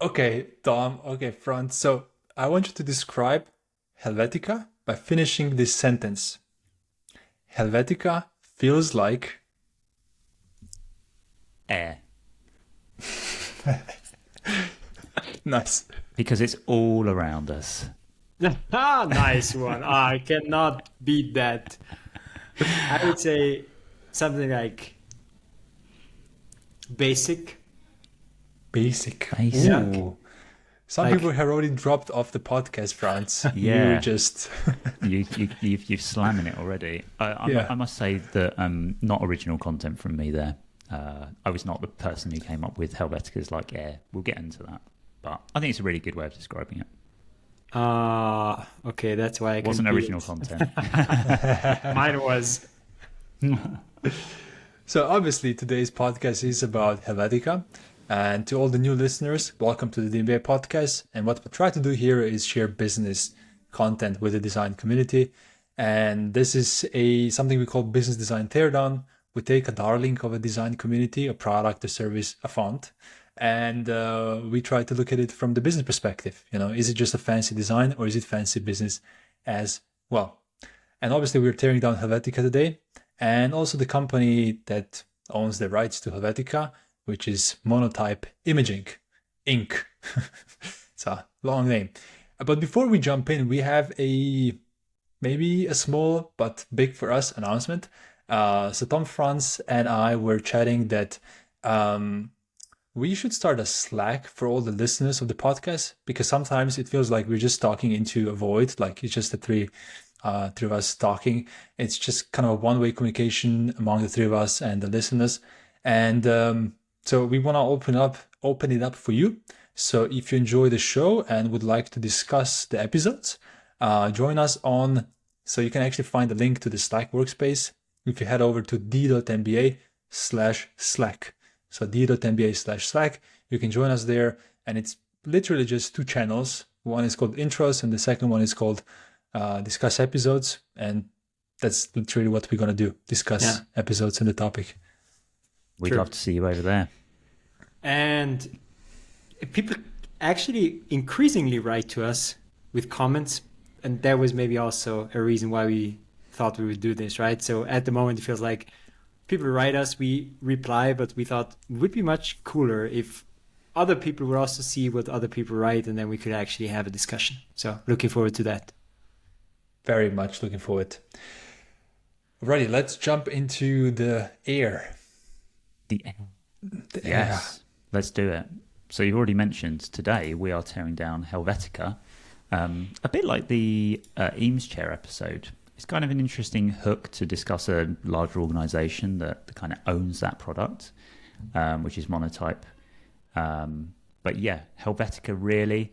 Okay, Dom. Okay, Franz. So I want you to describe Helvetica by finishing this sentence. Helvetica feels like. Air. Nice. Because it's all around us. Nice one. I cannot beat that. I would say something like basic. Basic. Basic. Ooh. Some Like- people have already dropped off the podcast, Franz. Yeah. You just. You've slamming it already. Yeah. I must say that not original content from me there. I was not the person who came up with Helvetica's like air. We'll get into that. But I think it's a really good way of describing it. Okay, that's why I It wasn't can beat original it. content. Mine was. So obviously today's podcast is about Helvetica. And to all the new listeners, welcome to the DMBA podcast. And what we try to do here is share business content with the design community. And this is something we call Business Design Teardown. We take a darling of a design community, a product, a service, a font, and we try to look at it from the business perspective. Is it just a fancy design or is it fancy business as well? And obviously we're tearing down Helvetica today, and also the company that owns the rights to Helvetica, which is Monotype Imaging Inc. It's a long name. But before we jump in, we have maybe a small but big for us announcement. So Tom, Franz, and I were chatting that we should start a Slack for all the listeners of the podcast, because sometimes it feels like we're just talking into a void, like it's just the three of us talking. It's just kind of a one-way communication among the three of us and the listeners. And so we want to open it up for you. So if you enjoy the show and would like to discuss the episodes, join us on. So you can actually find the link to the Slack workspace if you head over to d.mba/Slack. So d.mba/Slack, you can join us there. And it's literally just two channels. One is called intros and the second one is called discuss episodes. And that's literally what we're going to do. Discuss episodes and the topic. We'd True. love to see you over there. And people actually increasingly write to us with comments. And that was maybe also a reason why we thought we would do this, right? So at the moment, it feels like people write us, we reply, but we thought it would be much cooler if other people would also see what other people write, and then we could actually have a discussion. So looking forward to that. Very much looking forward. Alrighty, let's jump into the air. The air. The Yes, let's do it. So you've already mentioned today we are tearing down Helvetica, a bit like the Eames Chair episode. It's kind of an interesting hook to discuss a larger organization that kind of owns that product, which is Monotype. But yeah, Helvetica really,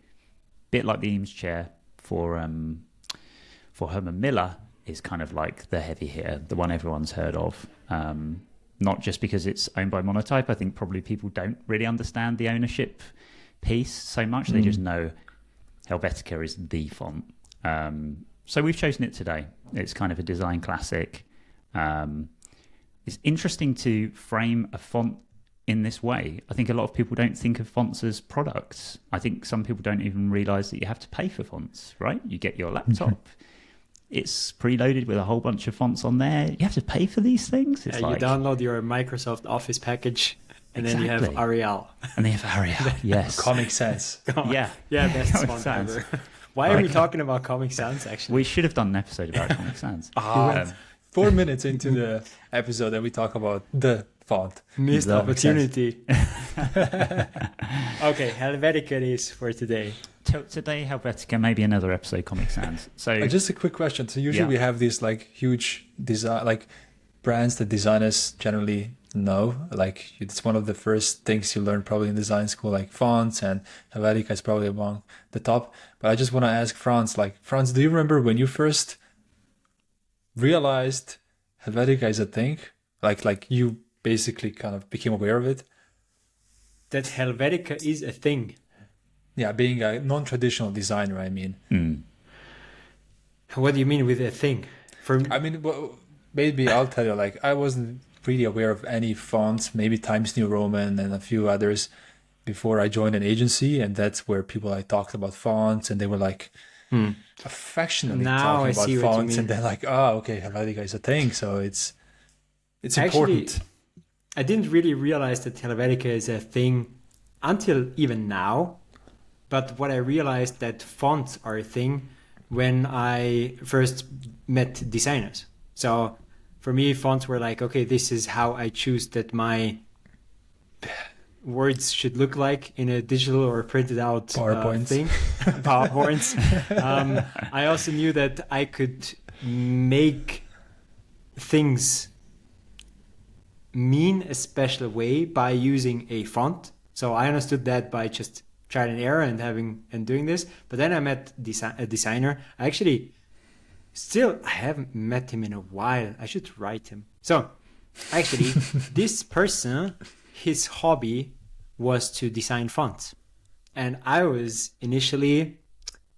bit like the Eames Chair for Herman Miller, is kind of like the heavy hitter, the one everyone's heard of. Not just because it's owned by Monotype. I think probably people don't really understand the ownership piece so much. They just know Helvetica is the font. So we've chosen it today. It's kind of a design classic. It's interesting to frame a font in this way. I think a lot of people don't think of fonts as products. I think some people don't even realize that you have to pay for fonts, right? You get your laptop. It's preloaded with a whole bunch of fonts on there. You have to pay for these things. It's You like, download your Microsoft Office package, and then you have Exactly. Arial. and they have Arial. Yes. Comic Sans. Yeah. Yeah, best Comic font Sans. ever. Why are we talking about Comic Sans, actually? We should have done an episode about Comic Sans. Ah, 4 minutes into the episode and we talk about the font. Missed That makes sense. opportunity. Okay, Helvetica it is for today. Today, Helvetica, maybe another episode, Comic Sans. So Just a quick question. So usually Yeah. we have these like huge design, like brands that designers generally know. Like it's one of the first things you learn probably in design school, like fonts, and Helvetica is probably among the top. But I just want to ask Franz, Franz, do you remember when you first realized Helvetica is a thing? Like you basically kind of became aware of it? That Helvetica is a thing. Yeah, being a non-traditional designer, I mean. What do you mean with a thing? I mean, well, maybe I'll tell you, like, I wasn't really aware of any fonts, maybe Times New Roman and a few others. before I joined an agency, and that's where people like talked about fonts, and they were like affectionately Now talking I about see what you fonts, mean. and they're like, oh, okay, Helvetica is a thing, so it's Actually, important. I didn't really realize that Helvetica is a thing until even now. But what I realized that fonts are a thing when I first met designers. So for me, fonts were like, okay, this is how I choose that my words should look like in a digital or printed out PowerPoints. thing. PowerPoints. I also knew that I could make things mean a special way by using a font. So I understood that by just trial and error and doing this. But then I met a designer. I haven't met him in a while. I should write him. So actually, this person, his hobby was to design fonts. And I was initially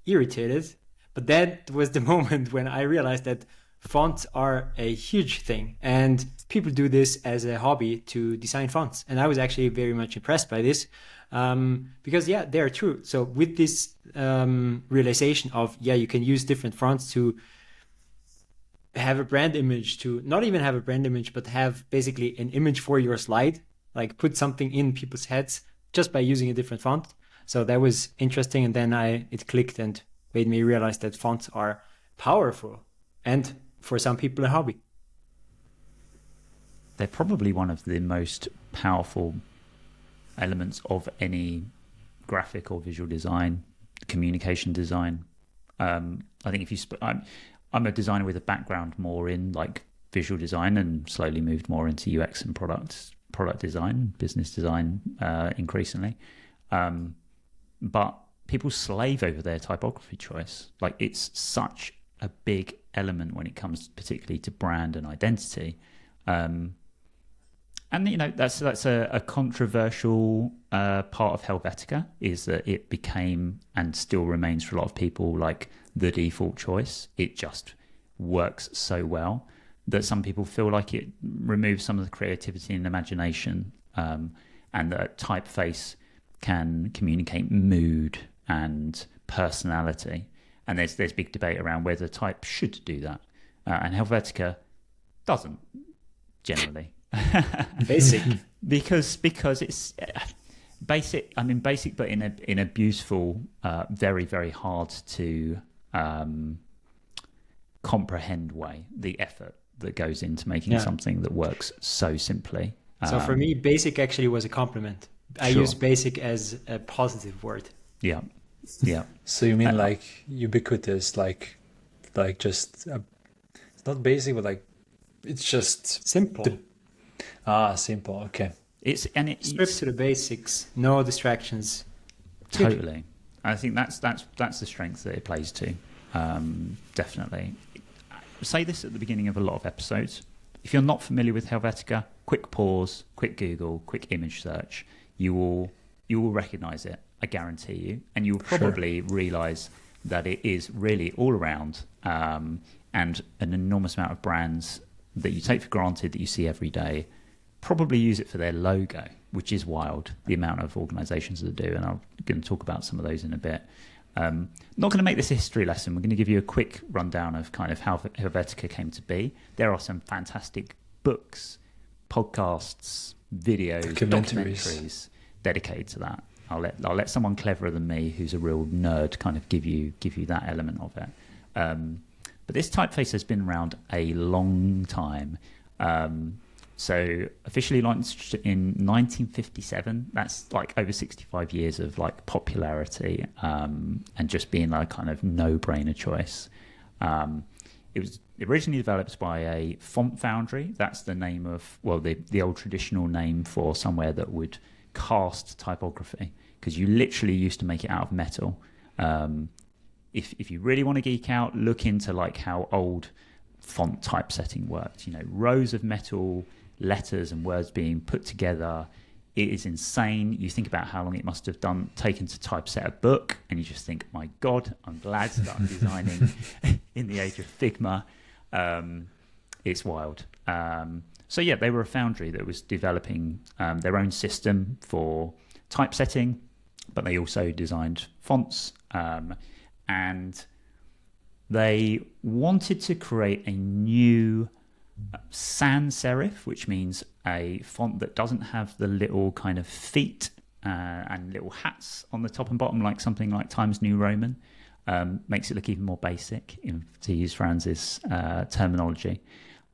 irritated, but that was the moment when I realized that fonts are a huge thing and people do this as a hobby to design fonts. And I was actually very much impressed by this because, yeah, they are true. So with this realization of, yeah, you can use different fonts to have a brand image, to not even have a brand image, but have basically an image for your slide, like put something in people's heads just by using a different font. So that was interesting. And then it clicked and made me realize that fonts are powerful and for some people a hobby. They're probably one of the most powerful elements of any graphic or visual design, communication design. I think if you, I'm a designer with a background more in like visual design and slowly moved more into UX and product design, business design increasingly. But people slave over their typography choice. Like it's such a big element when it comes particularly to brand and identity. And you know that's a controversial part of Helvetica is that it became and still remains for a lot of people like the default choice. It just works so well that some people feel like it removes some of the creativity and imagination, and that typeface can communicate mood and personality. And there's big debate around whether type should do that, and Helvetica doesn't generally. Basic. because it's basic. I mean basic, but in a beautiful, very very hard to comprehend way. The effort that goes into making something that works so simply. So for me, basic actually was a compliment. I use basic as a positive word. Yeah. So you mean like ubiquitous, like just it's not basic, but like it's just simple. Simple. Okay. It's stripped to the basics, no distractions. Totally. I think that's the strength that it plays to. Definitely. I say this at the beginning of a lot of episodes. If you're not familiar with Helvetica, quick pause, quick Google, quick image search. You will recognize it. I guarantee you, and you'll probably realize that it is really all around, and an enormous amount of brands that you take for granted that you see every day probably use it for their logo, which is wild, the amount of organizations that do, and I'm going to talk about some of those in a bit. Not going to make this a history lesson. We're going to give you a quick rundown of kind of how Helvetica came to be. There are some fantastic books, podcasts, videos, documentaries dedicated to that. I'll let someone cleverer than me, who's a real nerd, kind of give you that element of it. But this typeface has been around a long time. So officially launched in 1957. That's like over 65 years of like popularity, and just being like kind of no-brainer choice. It was originally developed by a font foundry. That's the name of, well, the old traditional name for somewhere that would cast typography, because you literally used to make it out of metal. If you really want to geek out, look into like how old font typesetting worked. You know, rows of metal letters and words being put together. It is insane. You think about how long it must have taken to typeset a book, and you just think, my God, I'm glad that I'm designing in the age of Figma. It's wild. So yeah, they were a foundry that was developing their own system for typesetting, but they also designed fonts, and they wanted to create a new sans serif, which means a font that doesn't have the little kind of feet and little hats on the top and bottom, like something like Times New Roman. Makes it look even more basic, to use Franz's terminology.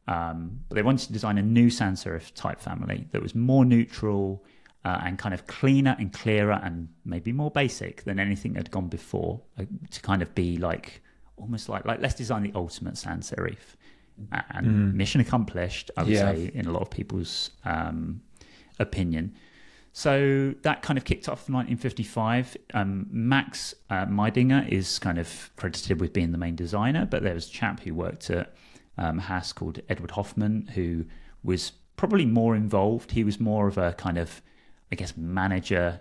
But they wanted to design a new sans serif type family that was more neutral and kind of cleaner and clearer and maybe more basic than anything that had gone before, to kind of be like almost like let's design the ultimate sans serif. And mission accomplished, I would say, in a lot of people's opinion. So that kind of kicked off in 1955. Max Meidinger is kind of credited with being the main designer, but there was a chap who worked at Haas called Edward Hoffman, who was probably more involved. He was more of a kind of, I guess, manager,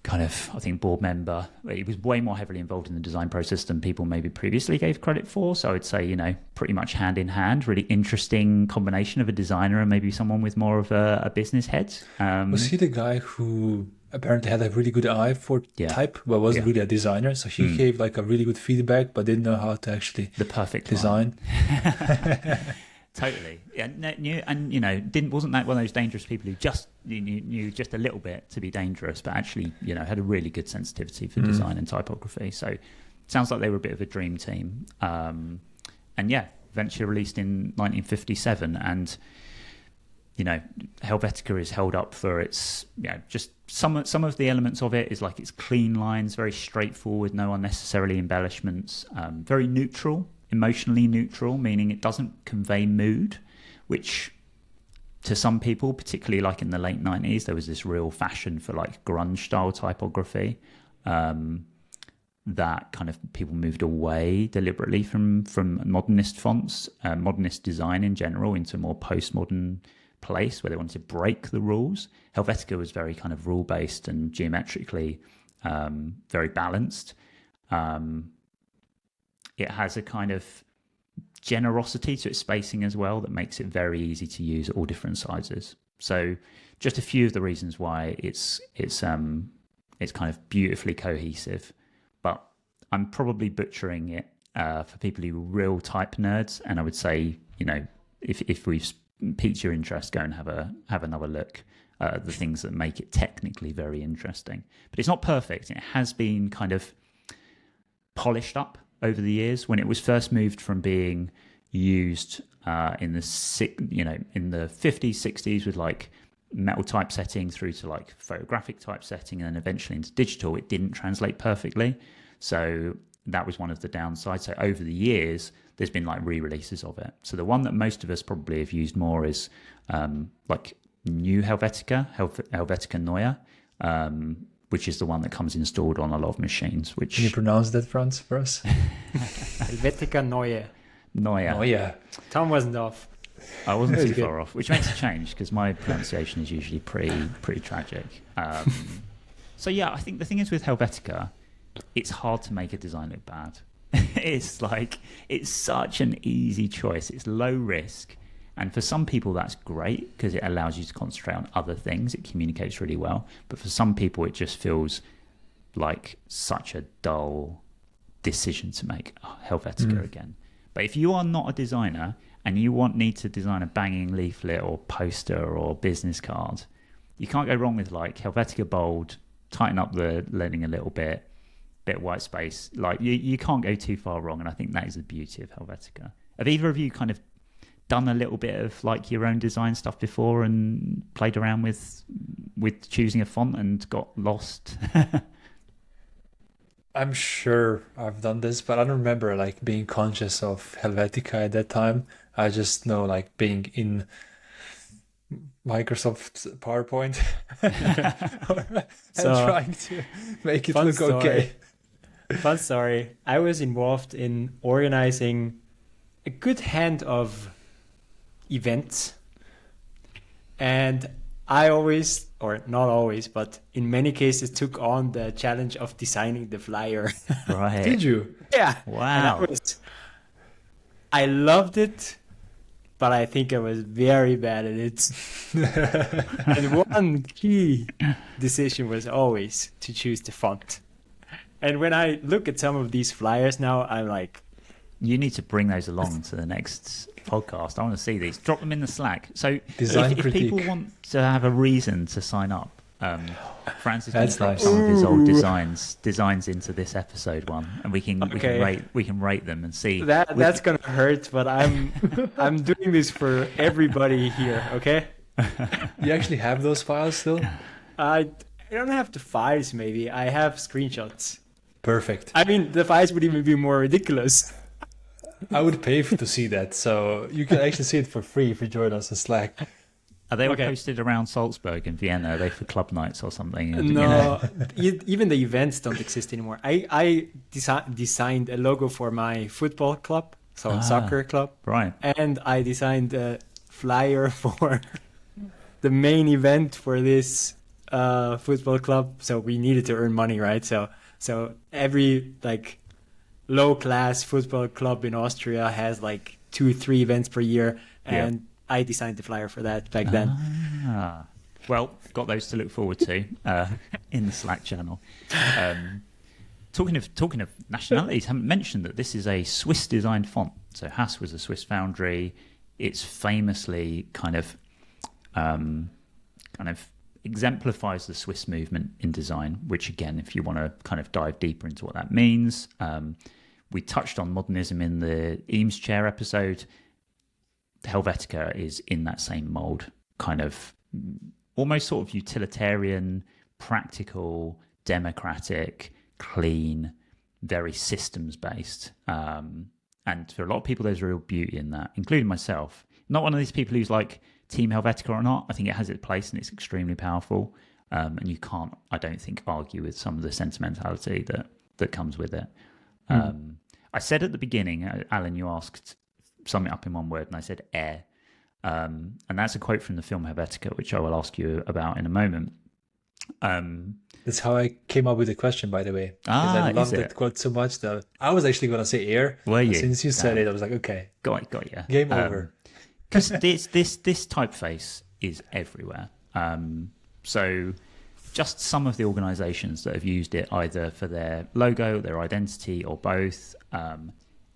kind of, I think, board member. He was way more heavily involved in the design process than people maybe previously gave credit for. So I would say, pretty much hand in hand, really interesting combination of a designer and maybe someone with more of a business head. Was he the guy who apparently had a really good eye for type, but wasn't really a designer? So he gave like a really good feedback, but didn't know how to actually the perfect design. Totally, yeah. Wasn't that one of those dangerous people who just knew just a little bit to be dangerous, but actually, had a really good sensitivity for design and typography. So, it sounds like they were a bit of a dream team. Eventually released in 1957, and Helvetica is held up for its, just some of the elements of it is like its clean lines, very straightforward, no unnecessarily embellishments, very neutral. Emotionally neutral, meaning it doesn't convey mood, which to some people, particularly like in the late 90s, there was this real fashion for like grunge style typography that kind of people moved away deliberately from modernist fonts, modernist design in general, into a more postmodern place where they wanted to break the rules. Helvetica was very kind of rule-based and geometrically very balanced. It has a kind of generosity to its spacing as well that makes it very easy to use at all different sizes. So just a few of the reasons why it's kind of beautifully cohesive. But I'm probably butchering it for people who are real type nerds. And I would say, if we've piqued your interest, go and have another look at the things that make it technically very interesting. But it's not perfect. It has been kind of polished up over the years. When it was first moved from being used in the 50s, 60s with like metal typesetting through to like photographic typesetting and then eventually into digital, it didn't translate perfectly. So that was one of the downsides. So over the years, there's been like re-releases of it. So the one that most of us probably have used more is like new Helvetica Neue, which is the one that comes installed on a lot of machines. Which Can you pronounce that, Franz, for us? Helvetica Neue. Neue. Tom wasn't off. I wasn't too far off, which makes a change because my pronunciation is usually pretty tragic. So yeah, I think the thing is with Helvetica, it's hard to make a design look bad. It's such an easy choice. It's low risk. And for some people, that's great because it allows you to concentrate on other things. It communicates really well. But for some people, it just feels like such a dull decision to make. Oh, Helvetica again. But if you are not a designer and you need to design a banging leaflet or poster or business card, you can't go wrong with like Helvetica bold, tighten up the lettering a little bit of white space. Like you can't go too far wrong. And I think that is the beauty of Helvetica. Have either of you kind of done a little bit of like your own design stuff before and played around with choosing a font and got lost? I'm sure I've done this, but I don't remember like being conscious of Helvetica at that time. I just know like being in Microsoft PowerPoint and trying to make it look okay. Fun story. I was involved in organizing a good hand of events, and I always, or not always, but in many cases took on the challenge of designing the flyer. Right. Did you? Yeah. Wow. I loved it but I think I was very bad at it. And one key decision was always to choose the font. And when I look at some of these flyers now, I'm like, you need to bring those along to the next podcast. I want to see these. Drop them in the Slack. So Design if people critique. want to have a reason to sign up, Francis can That's drop nice. some of his old designs into this episode one, and we can Okay. we can rate them and see. that's gonna hurt, but I'm doing this for everybody here, okay? You actually have those files still? I don't have the files, maybe. I have screenshots. Perfect. I mean, the files would even be more ridiculous. I would pay to see that, so you can actually see it for free if you join us on Slack. Are they all Okay. posted around Salzburg and Vienna? Are they for club nights or something? You No, know? even the events don't exist anymore. I designed a logo for my football club, so soccer club, Right. and I designed a flyer for the main event for this football club. So we needed to earn money, right? So every like low class football club in Austria has like 2-3 events per year, and I designed the flyer for that back then. Ah. Well, got those to look forward to in the Slack channel. Talking of nationalities, haven't mentioned that this is a Swiss designed font. So Haas was a Swiss foundry. It's famously kind of exemplifies the Swiss movement in design, which again, if you want to kind of dive deeper into what that means, we touched on modernism in the Eames chair episode. Helvetica is in that same mold, kind of almost sort of utilitarian, practical, democratic, clean, very systems based. And for a lot of people, there's real beauty in that, including myself. Not one of these people who's like Team Helvetica or not. I think it has its place and it's extremely powerful. And you can't, I don't think, argue with some of the sentimentality that comes with it. I said at the beginning, Alan, you asked, sum it up in one word, and I said air. And that's a quote from the film Helvetica, which I will ask you about in a moment. That's how I came up with the question, by the way. Because I loved is that it? quote so much that I was actually going to say air. Were you? Since you said it, I was like, okay, Got you. game over. Because this typeface is everywhere. So just some of the organizations that have used it either for their logo, their identity, or both.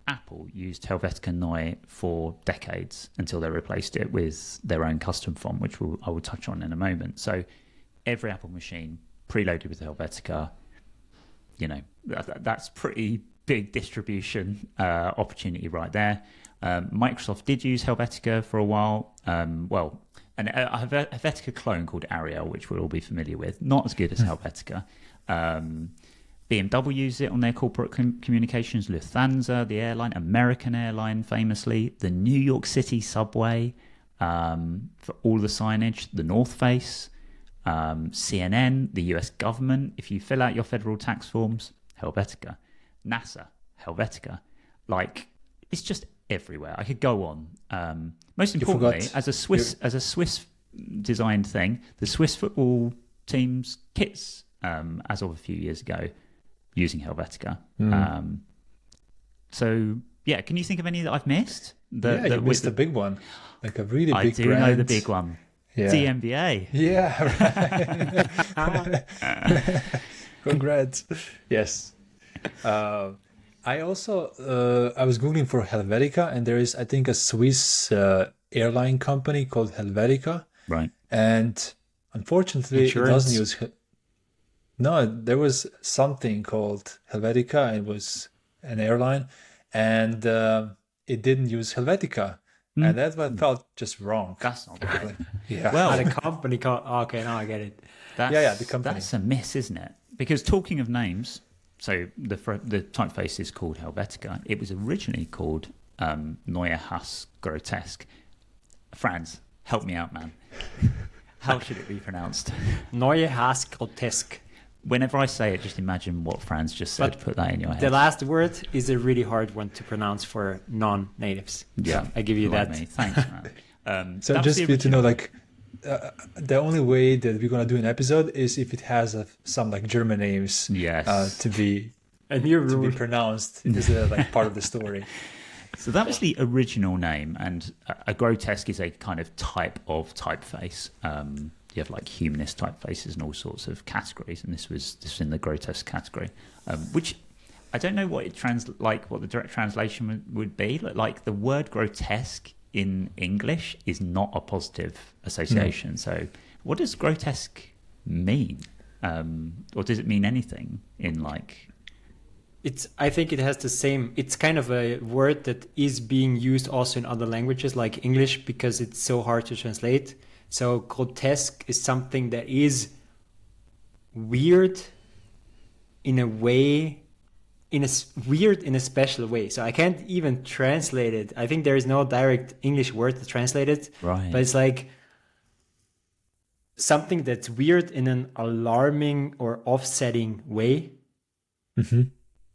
Apple used Helvetica Neue for decades until they replaced it with their own custom font, which I will touch on in a moment. So every Apple machine preloaded with Helvetica, that's pretty big distribution opportunity right there. Microsoft did use Helvetica for a while. And a Helvetica clone called Ariel, which we'll all be familiar with. Not as good as Helvetica. BMW used it on their corporate communications. Lufthansa, the airline, American airline, famously, the New York City subway for all the signage, the North Face, CNN, the US government. If you fill out your federal tax forms, Helvetica, NASA, Helvetica, it's just everywhere. I could go on. Most importantly, as a Swiss designed thing, the Swiss football team's kits, as of a few years ago, using Helvetica. So yeah, can you think of any that I've missed? You missed the big one, like a really big brand. I do know the big one. Yeah. DMBA. Yeah, right. Congrats. Yes. I also I was googling for Helvetica, and there is, I think, a Swiss airline company called Helvetica. Right. And unfortunately, it doesn't use. No, there was something called Helvetica. And it was an airline, and it didn't use Helvetica. And that's what felt just wrong. That's not right. Yeah. Well, The company called. Okay, now I get it. The company. That's a miss, isn't it? Because talking of names, so the typeface is called Helvetica. It was originally called Neue Haas Grotesque. Franz, help me out, man. How should it be pronounced? Neue Haas Grotesque. Whenever I say it, just imagine what Franz just said. But put that in your head. The last word is a really hard one to pronounce for non-natives. Yeah, I give you like that. me. Thanks, man. So just for you to know, the only way that we're gonna do an episode is if it has some German names. Yes. To be And you're pronounced. It is part of the story. So that was the original name, and a grotesque is a kind of type of typeface. You have like humanist typefaces and all sorts of categories, and this was in the grotesque category, which I don't know what what the direct translation would be. Like the word grotesque in English is not a positive association. So what does grotesque mean? Or does it mean anything in like... I think it has the same, it's kind of a word that is being used also in other languages like English because it's so hard to translate. So grotesque is something that is weird in a way, weird in a special way. So I can't even translate it. I think there is no direct English word to translate it. Right. But it's like something that's weird in an alarming or offsetting way. Mm-hmm.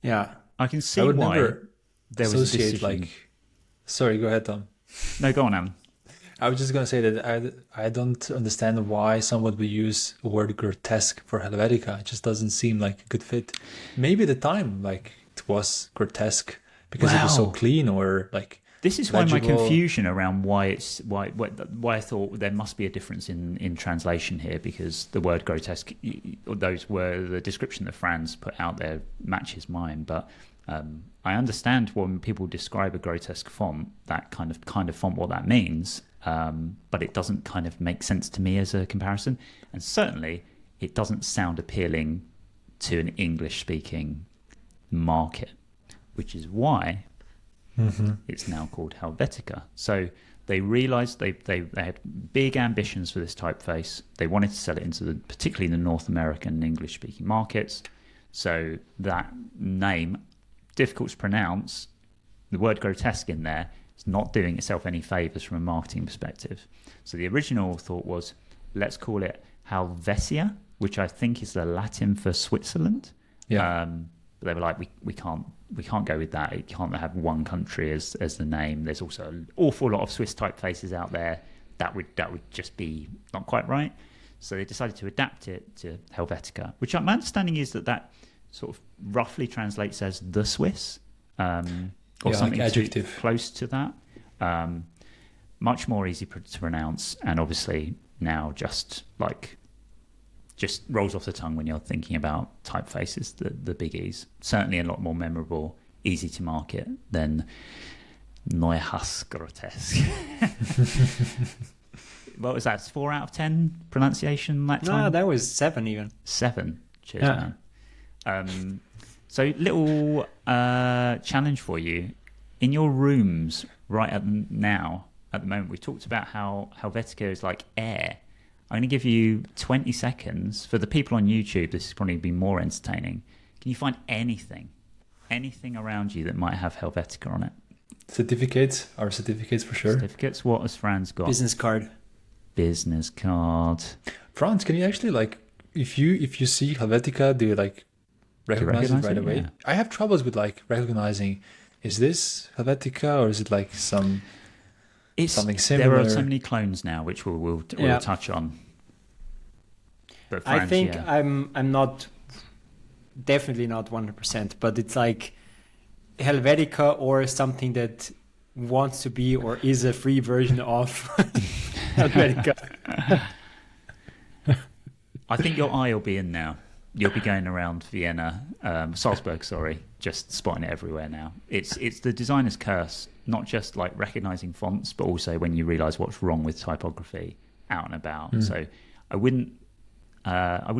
Yeah. I can see I would why never there was a associate decision. Sorry, go ahead, Tom. No, go on, Am. I was just going to say that I don't understand why someone would use the word grotesque for Helvetica. It just doesn't seem like a good fit. Maybe at the time, like, it was grotesque because it was so Wow. clean or like... This is why my legible. confusion around why I thought there must be a difference in translation here, because the word grotesque, those were the description that Franz put out there matches mine. But I understand when people describe a grotesque font, that kind of font, what that means. But it doesn't kind of make sense to me as a comparison, and certainly it doesn't sound appealing to an English-speaking market, which is why. Mm-hmm. It's now called Helvetica. So they realized they had big ambitions for this typeface. They wanted to sell it into particularly the North American English-speaking markets. So that name, difficult to pronounce, the word grotesque in there, is not doing itself any favors from a marketing perspective. So the original thought was, let's call it Helvetia, which I think is the Latin for Switzerland. Yeah. But they were like, we can't go with that. It can't have one country as the name. There's also an awful lot of Swiss typefaces out there. That would just be not quite right. So they decided to adapt it to Helvetica, which my understanding is that sort of roughly translates as the Swiss, or something like adjective. close to that. Much more easy to pronounce, and obviously now just rolls off the tongue when you're thinking about typefaces, the biggies. Certainly a lot more memorable, easy to market than Neuhaus Grotesque. What was that? 4 out of 10 pronunciation that time? No, that was 7 even. 7. Cheers, man. So little challenge for you. In your rooms right at the moment, we talked about how Helvetica is like air. I'm going to give you 20 seconds. For the people on YouTube, this is probably be more entertaining. Can you find anything around you that might have Helvetica on it? Certificates for sure. Certificates. What has Franz got? Business card. Business card. Franz, can you actually if you see Helvetica, do you recognize it right away? Yeah. I have troubles with recognizing, is this Helvetica or is it something similar? There are so many clones now, which we'll touch on. But Franz, I think I'm not, definitely not 100%, but it's like Helvetica or something that wants to be or is a free version of Helvetica. I think your eye will be in now. You'll be going around Vienna, Salzburg, just spotting it everywhere now. It's the designer's curse, not just recognizing fonts, but also when you realize what's wrong with typography out and about. So I wouldn't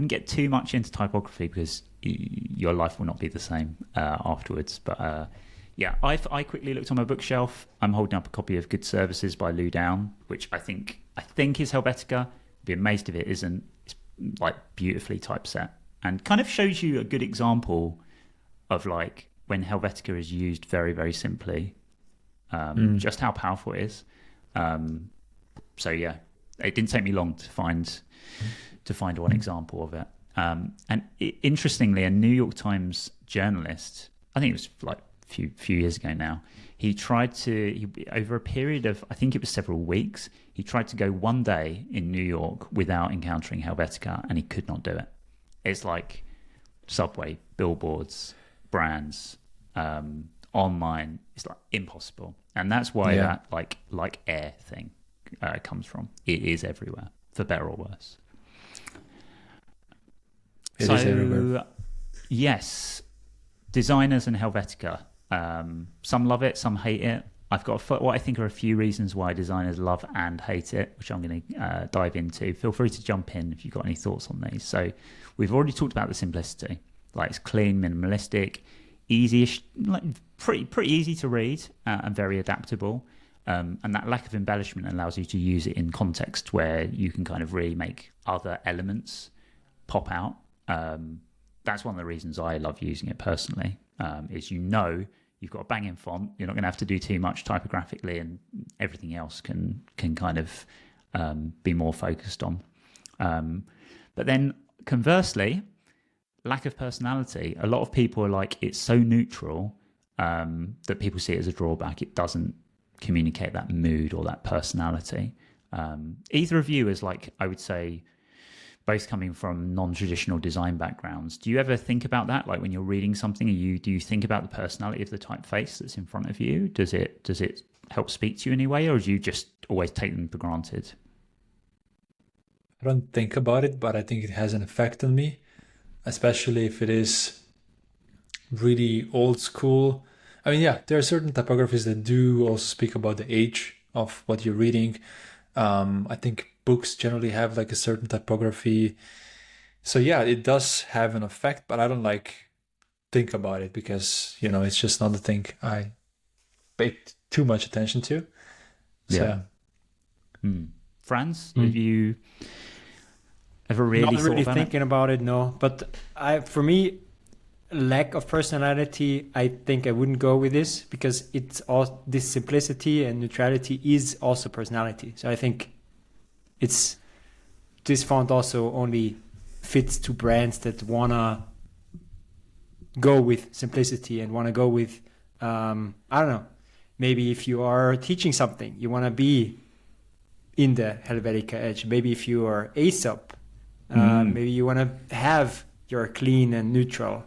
get too much into typography because your life will not be the same afterwards. But I quickly looked on my bookshelf. I'm holding up a copy of Good Services by Lou Down, which I think is Helvetica. I'd be amazed if it isn't. It's beautifully typeset and kind of shows you a good example of when Helvetica is used very, very simply, just how powerful it is. So yeah, it didn't take me long to find one example of it. And interestingly, a New York Times journalist, I think it was a few years ago now, he tried to, over a period of, I think it was several weeks, he tried to go one day in New York without encountering Helvetica, and he could not do it. It's like subway, billboards, brands, online is like impossible, and that's why that like air thing comes from. It is everywhere, for better or worse. It is everywhere. Yes, designers and Helvetica. Some love it, some hate it. I've got what I think are a few reasons why designers love and hate it, which I'm going to dive into. Feel free to jump in if you've got any thoughts on these. So we've already talked about the simplicity. Like, it's clean, minimalistic, easy-ish, like pretty easy to read, and very adaptable. And that lack of embellishment allows you to use it in context where you can kind of really make other elements pop out. That's one of the reasons I love using it personally, is you've got a banging font, you're not going to have to do too much typographically, and everything else can kind of be more focused on. But then conversely, lack of personality. A lot of people are like, it's so neutral that people see it as a drawback. It doesn't communicate that mood or that personality. Either of you is like, I would say, both coming from non-traditional design backgrounds. Do you ever think about that? Like when you're reading something, do you think about the personality of the typeface that's in front of you? Does it help speak to you in any way, or do you just always take them for granted? I don't think about it, but I think it has an effect on me, especially if it is really old school. I mean, yeah, there are certain typographies that do also speak about the age of what you're reading. I think books generally have like a certain typography. So yeah, it does have an effect, but I don't think about it because, it's just not the thing I pay too much attention to. So, yeah. Franz, have you ever really not really about thinking about it? No, but for me, lack of personality, I think I wouldn't go with this, because it's all this simplicity and neutrality is also personality. So I think this font also only fits to brands that wanna go with simplicity and wanna go with I don't know, maybe if you are teaching something, you wanna be in the Helvetica edge. Maybe if you are Aesop, maybe you wanna have your clean and neutral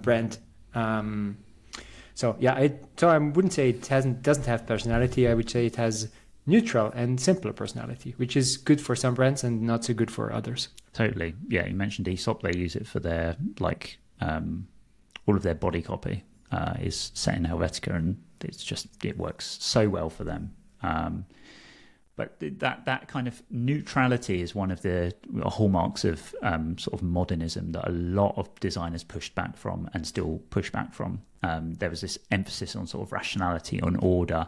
brand. So I wouldn't say it doesn't have personality. I would say it has neutral and simpler personality, which is good for some brands and not so good for others. Totally. Yeah, you mentioned Aesop. They use it for their all of their body copy is set in Helvetica, and it works so well for them. But that kind of neutrality is one of the hallmarks of sort of modernism that a lot of designers pushed back from and still push back from. There was this emphasis on sort of rationality, on order,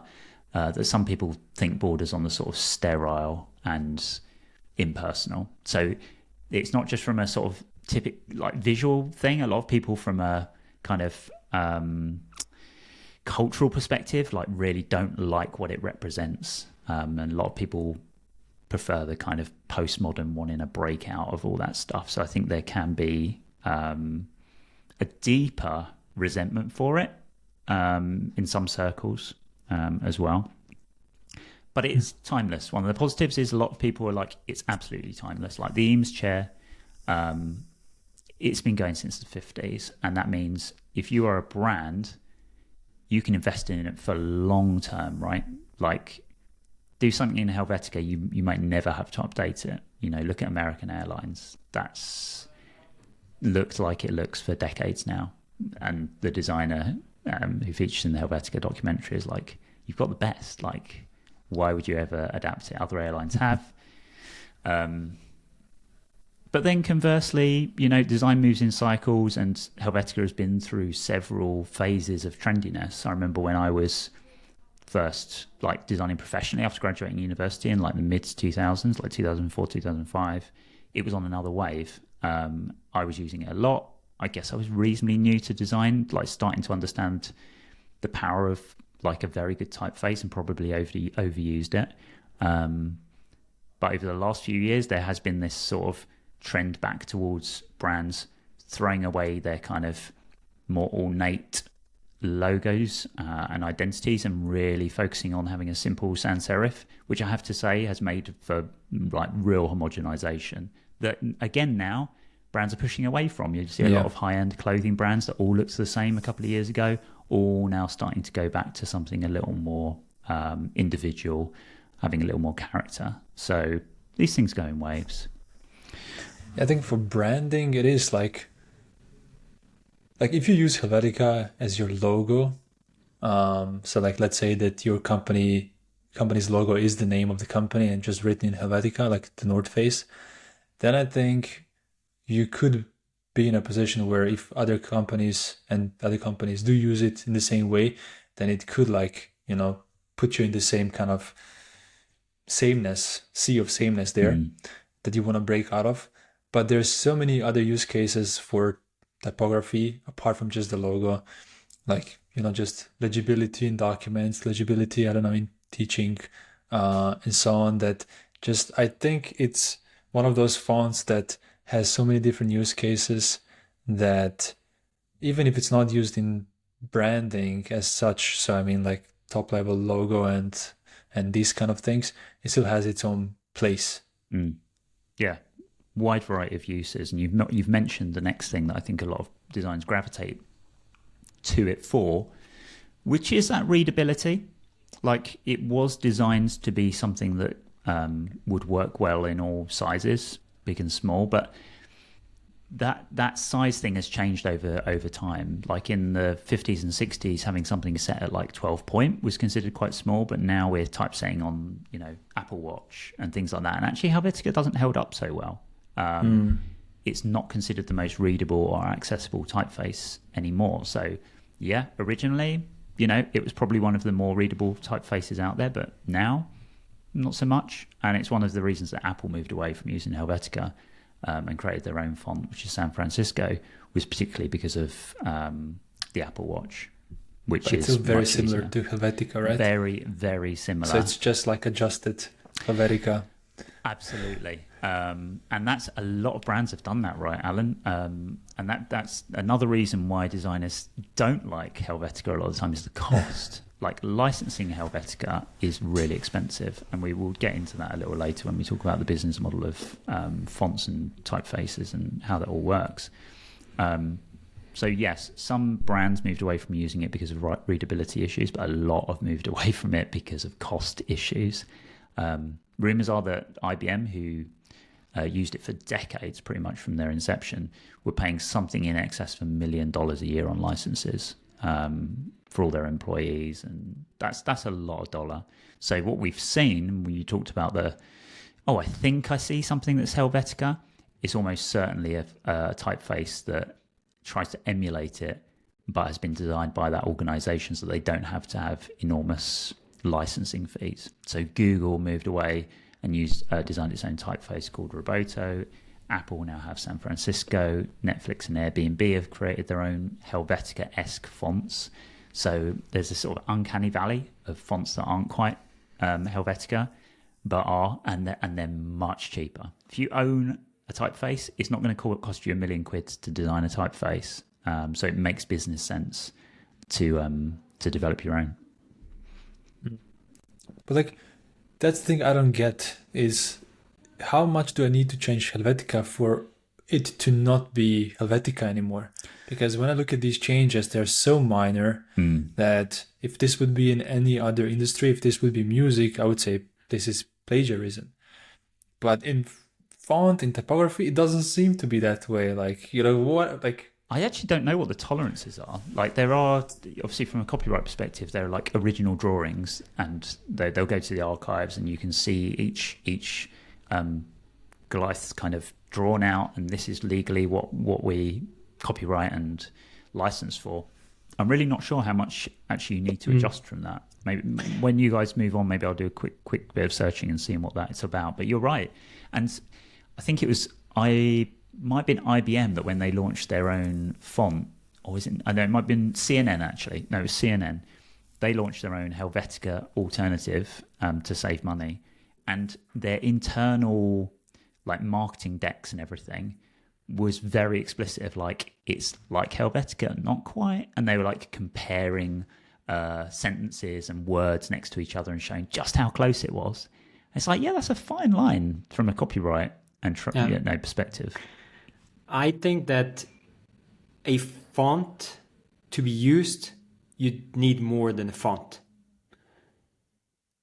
that some people think borders on the sort of sterile and impersonal. So it's not just from a sort of typical like visual thing. A lot of people from a kind of cultural perspective really don't like what it represents. And a lot of people prefer the kind of postmodern wanting a breakout of all that stuff. So I think there can be a deeper resentment for it in some circles as well. But it is timeless. One of the positives is a lot of people are like, it's absolutely timeless. Like the Eames chair, it's been going since the 50s. And that means if you are a brand, you can invest in it for long term, right? Like, do something in Helvetica, you might never have to update it. Look at American Airlines. That's looked like it looks for decades now. And the designer who features in the Helvetica documentary is like, you've got the best. Like, why would you ever adapt it? Other airlines have. But then conversely, design moves in cycles, and Helvetica has been through several phases of trendiness. I remember when I was first designing professionally after graduating university in the mid 2000s, 2004, 2005, it was on another wave. I was using it a lot. I guess I was reasonably new to design, starting to understand the power of a very good typeface, and probably overused it. But over the last few years, there has been this sort of trend back towards brands throwing away their kind of more ornate logos and identities, and really focusing on having a simple sans serif, which I have to say has made for real homogenization. That again, now brands are pushing away from. You see a lot of high-end clothing brands that all looked the same a couple of years ago, all now starting to go back to something a little more individual, having a little more character. So these things go in waves. I think for branding, it is like if you use Helvetica as your logo, so like let's say that your company's logo is the name of the company and just written in Helvetica, like the North Face, then I think you could be in a position where if other companies do use it in the same way, then it could put you in the same kind of sea of sameness there that you want to break out of. But there's so many other use cases for typography apart from just the logo, like, just legibility in documents, legibility, I don't know, in teaching, and so on, that just, I think it's one of those fonts that has so many different use cases that even if it's not used in branding as such, so I mean like top level logo and these kind of things, it still has its own place. Yeah, wide variety of uses. And you've mentioned the next thing that I think a lot of designs gravitate to it for, which is that readability. Like, it was designed to be something that would work well in all sizes, big and small, but that size thing has changed over time. Like in the 50s and 60s, having something set at like 12 point was considered quite small, but now we're typesetting on Apple Watch and things like that, and actually Helvetica doesn't hold up so well. It's not considered the most readable or accessible typeface anymore. So yeah, originally it was probably one of the more readable typefaces out there, but now not so much. And it's one of the reasons that Apple moved away from using Helvetica and created their own font, which is San Francisco, was particularly because of the Apple Watch, which is still very similar to Helvetica, right? Very, very similar. So it's just like adjusted Helvetica. Absolutely. And that's a lot of brands have done that, right, Alan? And that's another reason why designers don't like Helvetica a lot of the time is the cost. Like, licensing Helvetica is really expensive, and we will get into that a little later when we talk about the business model of fonts and typefaces and how that all works. So yes, some brands moved away from using it because of readability issues, but a lot have moved away from it because of cost issues. Rumors are that IBM, who used it for decades, pretty much from their inception, were paying something in excess of $1 million a year on licenses for all their employees, and that's a lot of dollar. So what we've seen when you talked about I think I see something that's Helvetica, it's almost certainly a typeface that tries to emulate it, but has been designed by that organization so they don't have to have enormous licensing fees. So Google moved away and designed its own typeface called Roboto. Apple now have San Francisco. Netflix and Airbnb have created their own Helvetica-esque fonts. So there's this sort of uncanny valley of fonts that aren't quite Helvetica, but are, and they're much cheaper. If you own a typeface, it's not going to cost you £1 million to design a typeface. So it makes business sense to develop your own. But that's the thing I don't get is how much do I need to change Helvetica for it to not be Helvetica anymore? Because when I look at these changes, they're so minor that if this would be in any other industry, if this would be music, I would say this is plagiarism. But in font, in typography, it doesn't seem to be that way. I actually don't know what the tolerances are. Like, there are, obviously from a copyright perspective, there are like original drawings, and they'll go to the archives and you can see each Goliath's kind of drawn out, and this is legally what we copyright and license for. I'm really not sure how much actually you need to adjust from that. Maybe when you guys move on, maybe I'll do a quick bit of searching and seeing what that's about. But you're right. And I think it might have been IBM that when they launched their own font, or is it? I know it might have been CNN actually. No, it was CNN. They launched their own Helvetica alternative to save money, and their internal marketing decks and everything was very explicit of it's like Helvetica, not quite, and they were comparing sentences and words next to each other and showing just how close it was. It's that's a fine line from a copyright and perspective. I think that a font to be used, you need more than a font.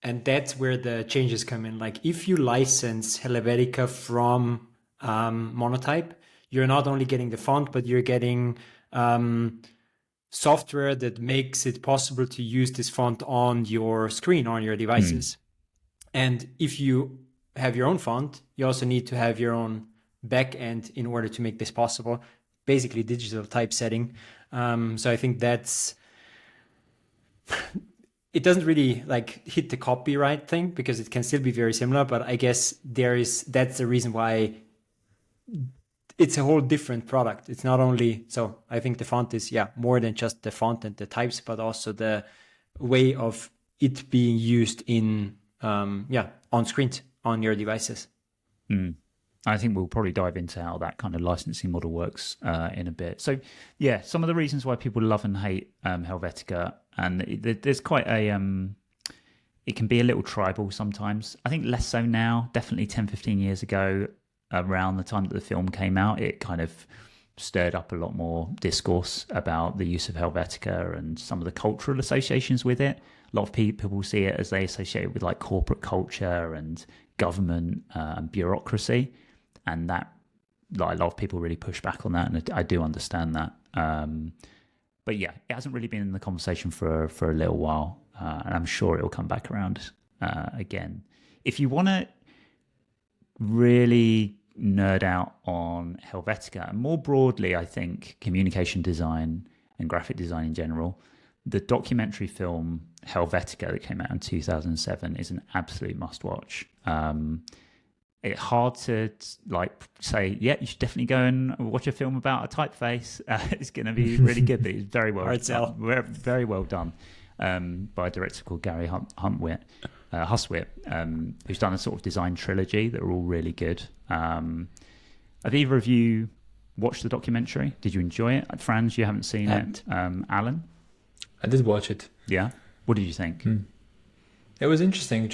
And that's where the changes come in. Like if you license Helvetica from Monotype, you're not only getting the font, but you're getting software that makes it possible to use this font on your screen, on your devices. And if you have your own font, you also need to have your own backend in order to make this possible. Basically digital typesetting. So I think that's... It doesn't really like hit the copyright thing because it can still be very similar, but I guess that's the reason why it's a whole different product. It's not only, so I think the font is more than just the font and the types, but also the way of it being used in on screens on your devices. I think we'll probably dive into how that kind of licensing model works in a bit. So, yeah, some of the reasons why people love and hate Helvetica, and there's quite a... it can be a little tribal sometimes. I think less so now. Definitely 10, 15 years ago, around the time that the film came out, it kind of stirred up a lot more discourse about the use of Helvetica and some of the cultural associations with it. A lot of people see it as they associate it with like corporate culture and government and bureaucracy. And that, like, a lot of people really push back on that, and I do understand that. But yeah, it hasn't really been in the conversation for a little while, and I'm sure it'll come back around again. If you want to really nerd out on Helvetica, and more broadly, I think communication design and graphic design in general, the documentary film Helvetica that came out in 2007 is an absolute must-watch. It's hard to like say, yeah, you should definitely go and watch a film about a typeface. It's going to be really good, but it's very well done. Very well done by a director called Gary Huswit, who's done a sort of design trilogy that are all really good. Have either of you watched the documentary? Did you enjoy it? Franz, you haven't seen it. Alan? I did watch it. Yeah? What did you think? It was interesting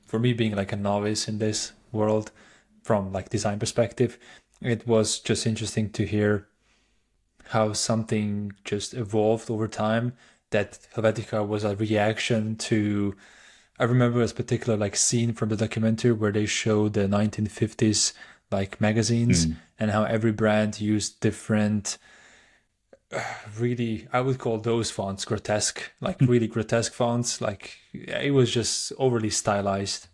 for me being like a novice in this world from like design perspective. It was just interesting to hear how something just evolved over time, that Helvetica was a reaction to... I remember a particular like scene from the documentary where they showed the 1950s like magazines and how every brand used different... really, I would call those fonts grotesque, like really grotesque fonts. Like it was just overly stylized.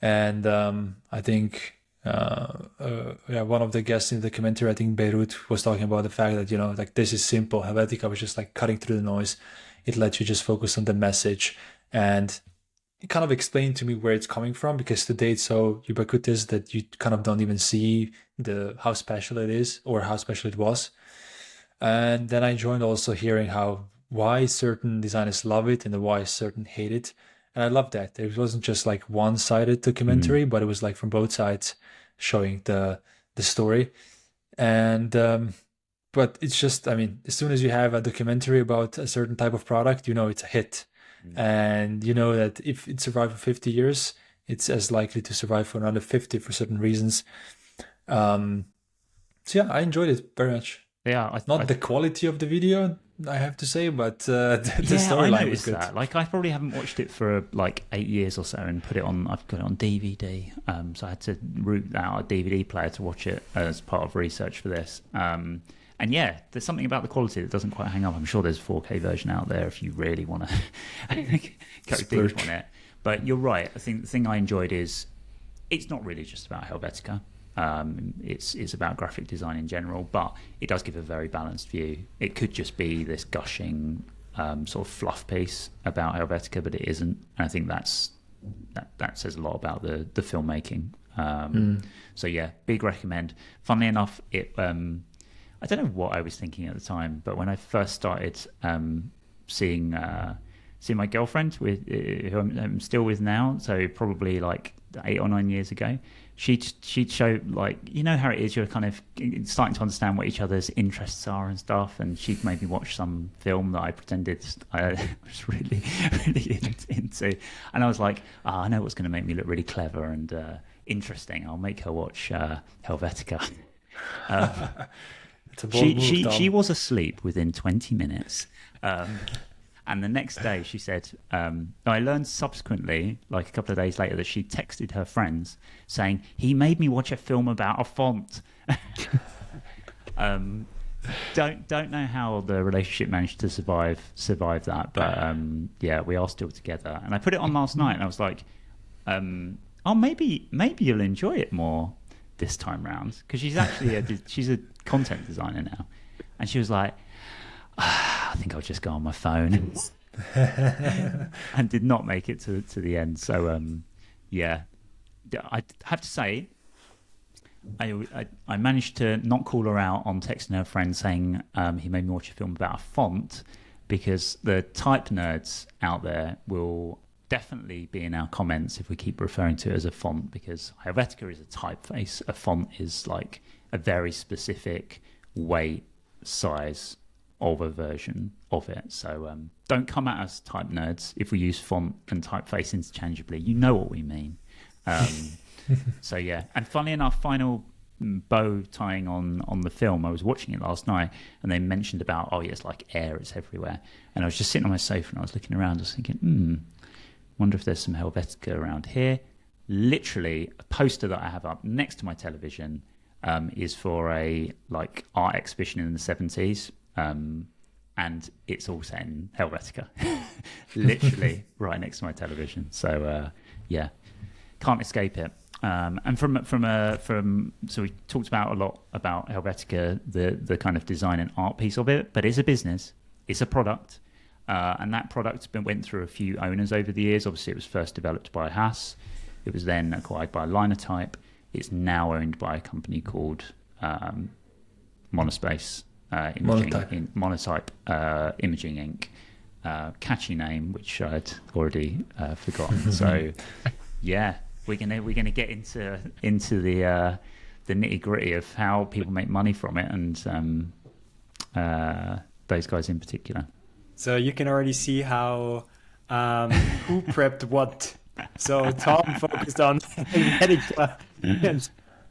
And I think one of the guests in the documentary, I think Beirut, was talking about the fact that, like this is simple. Helvetica was just like cutting through the noise. It lets you just focus on the message, and it kind of explained to me where it's coming from, because today it's so ubiquitous that you kind of don't even see how special it is or how special it was. And then I joined also hearing why certain designers love it and why certain hate it. And I love that. It wasn't just like one-sided documentary, but it was like from both sides showing the story. And but it's just, I mean, as soon as you have a documentary about a certain type of product, it's a hit. And you know that if it survived for 50 years, it's as likely to survive for another 50 for certain reasons. So yeah, I enjoyed it very much. Yeah, the quality of the video, I have to say, but the storyline was good. That. Like, I probably haven't watched it for like 8 years or so, and I've got it on DVD. So I had to root out a DVD player to watch it as part of research for this. And yeah, there's something about the quality that doesn't quite hang up. I'm sure there's a 4K version out there if you really want to go deep on it. But you're right. I think the thing I enjoyed is it's not really just about Helvetica. It's about graphic design in general, but it does give a very balanced view. It could just be this gushing sort of fluff piece about Helvetica, but it isn't. And I think that says a lot about the filmmaking. So yeah, big recommend. Funnily enough, I don't know what I was thinking at the time, but when I first started seeing my girlfriend, who I'm still with now, so probably like 8 or 9 years ago, she'd show, like, how it is, you're kind of starting to understand what each other's interests are and stuff, and she'd made me watch some film that I pretended I was really, really into, and I was like, I know what's going to make me look really clever and interesting. I'll make her watch Helvetica. It's a bold move, Tom. She was asleep within 20 minutes. And the next day she said, I learned subsequently, like a couple of days later, that she texted her friends saying, he made me watch a film about a font. Don't know how the relationship managed to survive that, but yeah, we are still together. And I put it on last night and I was like, oh, maybe you'll enjoy it more this time round, because she's actually she's a content designer now. And she was like, I think I'll just go on my phone. And did not make it to the end. So yeah, I have to say, I managed to not call her out on texting her friend saying he made me watch a film about a font, because the type nerds out there will definitely be in our comments if we keep referring to it as a font, because Helvetica is a typeface. A font is like a very specific weight, size of a version of it. So don't come at us, type nerds, if we use font and typeface interchangeably. You know what we mean. So yeah, and funnily enough, final bow tying on the film, I was watching it last night and they mentioned about, oh yeah, it's like air, it's everywhere. And I was just sitting on my sofa and I was looking around, I was thinking, wonder if there's some Helvetica around here. Literally, a poster that I have up next to my television is for a like art exhibition in the 70s. And it's all set in Helvetica, literally right next to my television. So yeah, can't escape it. And so we talked about a lot about Helvetica, the kind of design and art piece of it, but it's a business, it's a product, and that product went through a few owners over the years. Obviously, it was first developed by Haas, it was then acquired by Monotype. It's now owned by a company called Monospace. Monotype Imaging Inc. Catchy name, which I'd already forgotten. So yeah, we're gonna get into the nitty gritty of how people make money from it, and those guys in particular. So you can already see how who prepped what. So Tom focused on Helvetica, and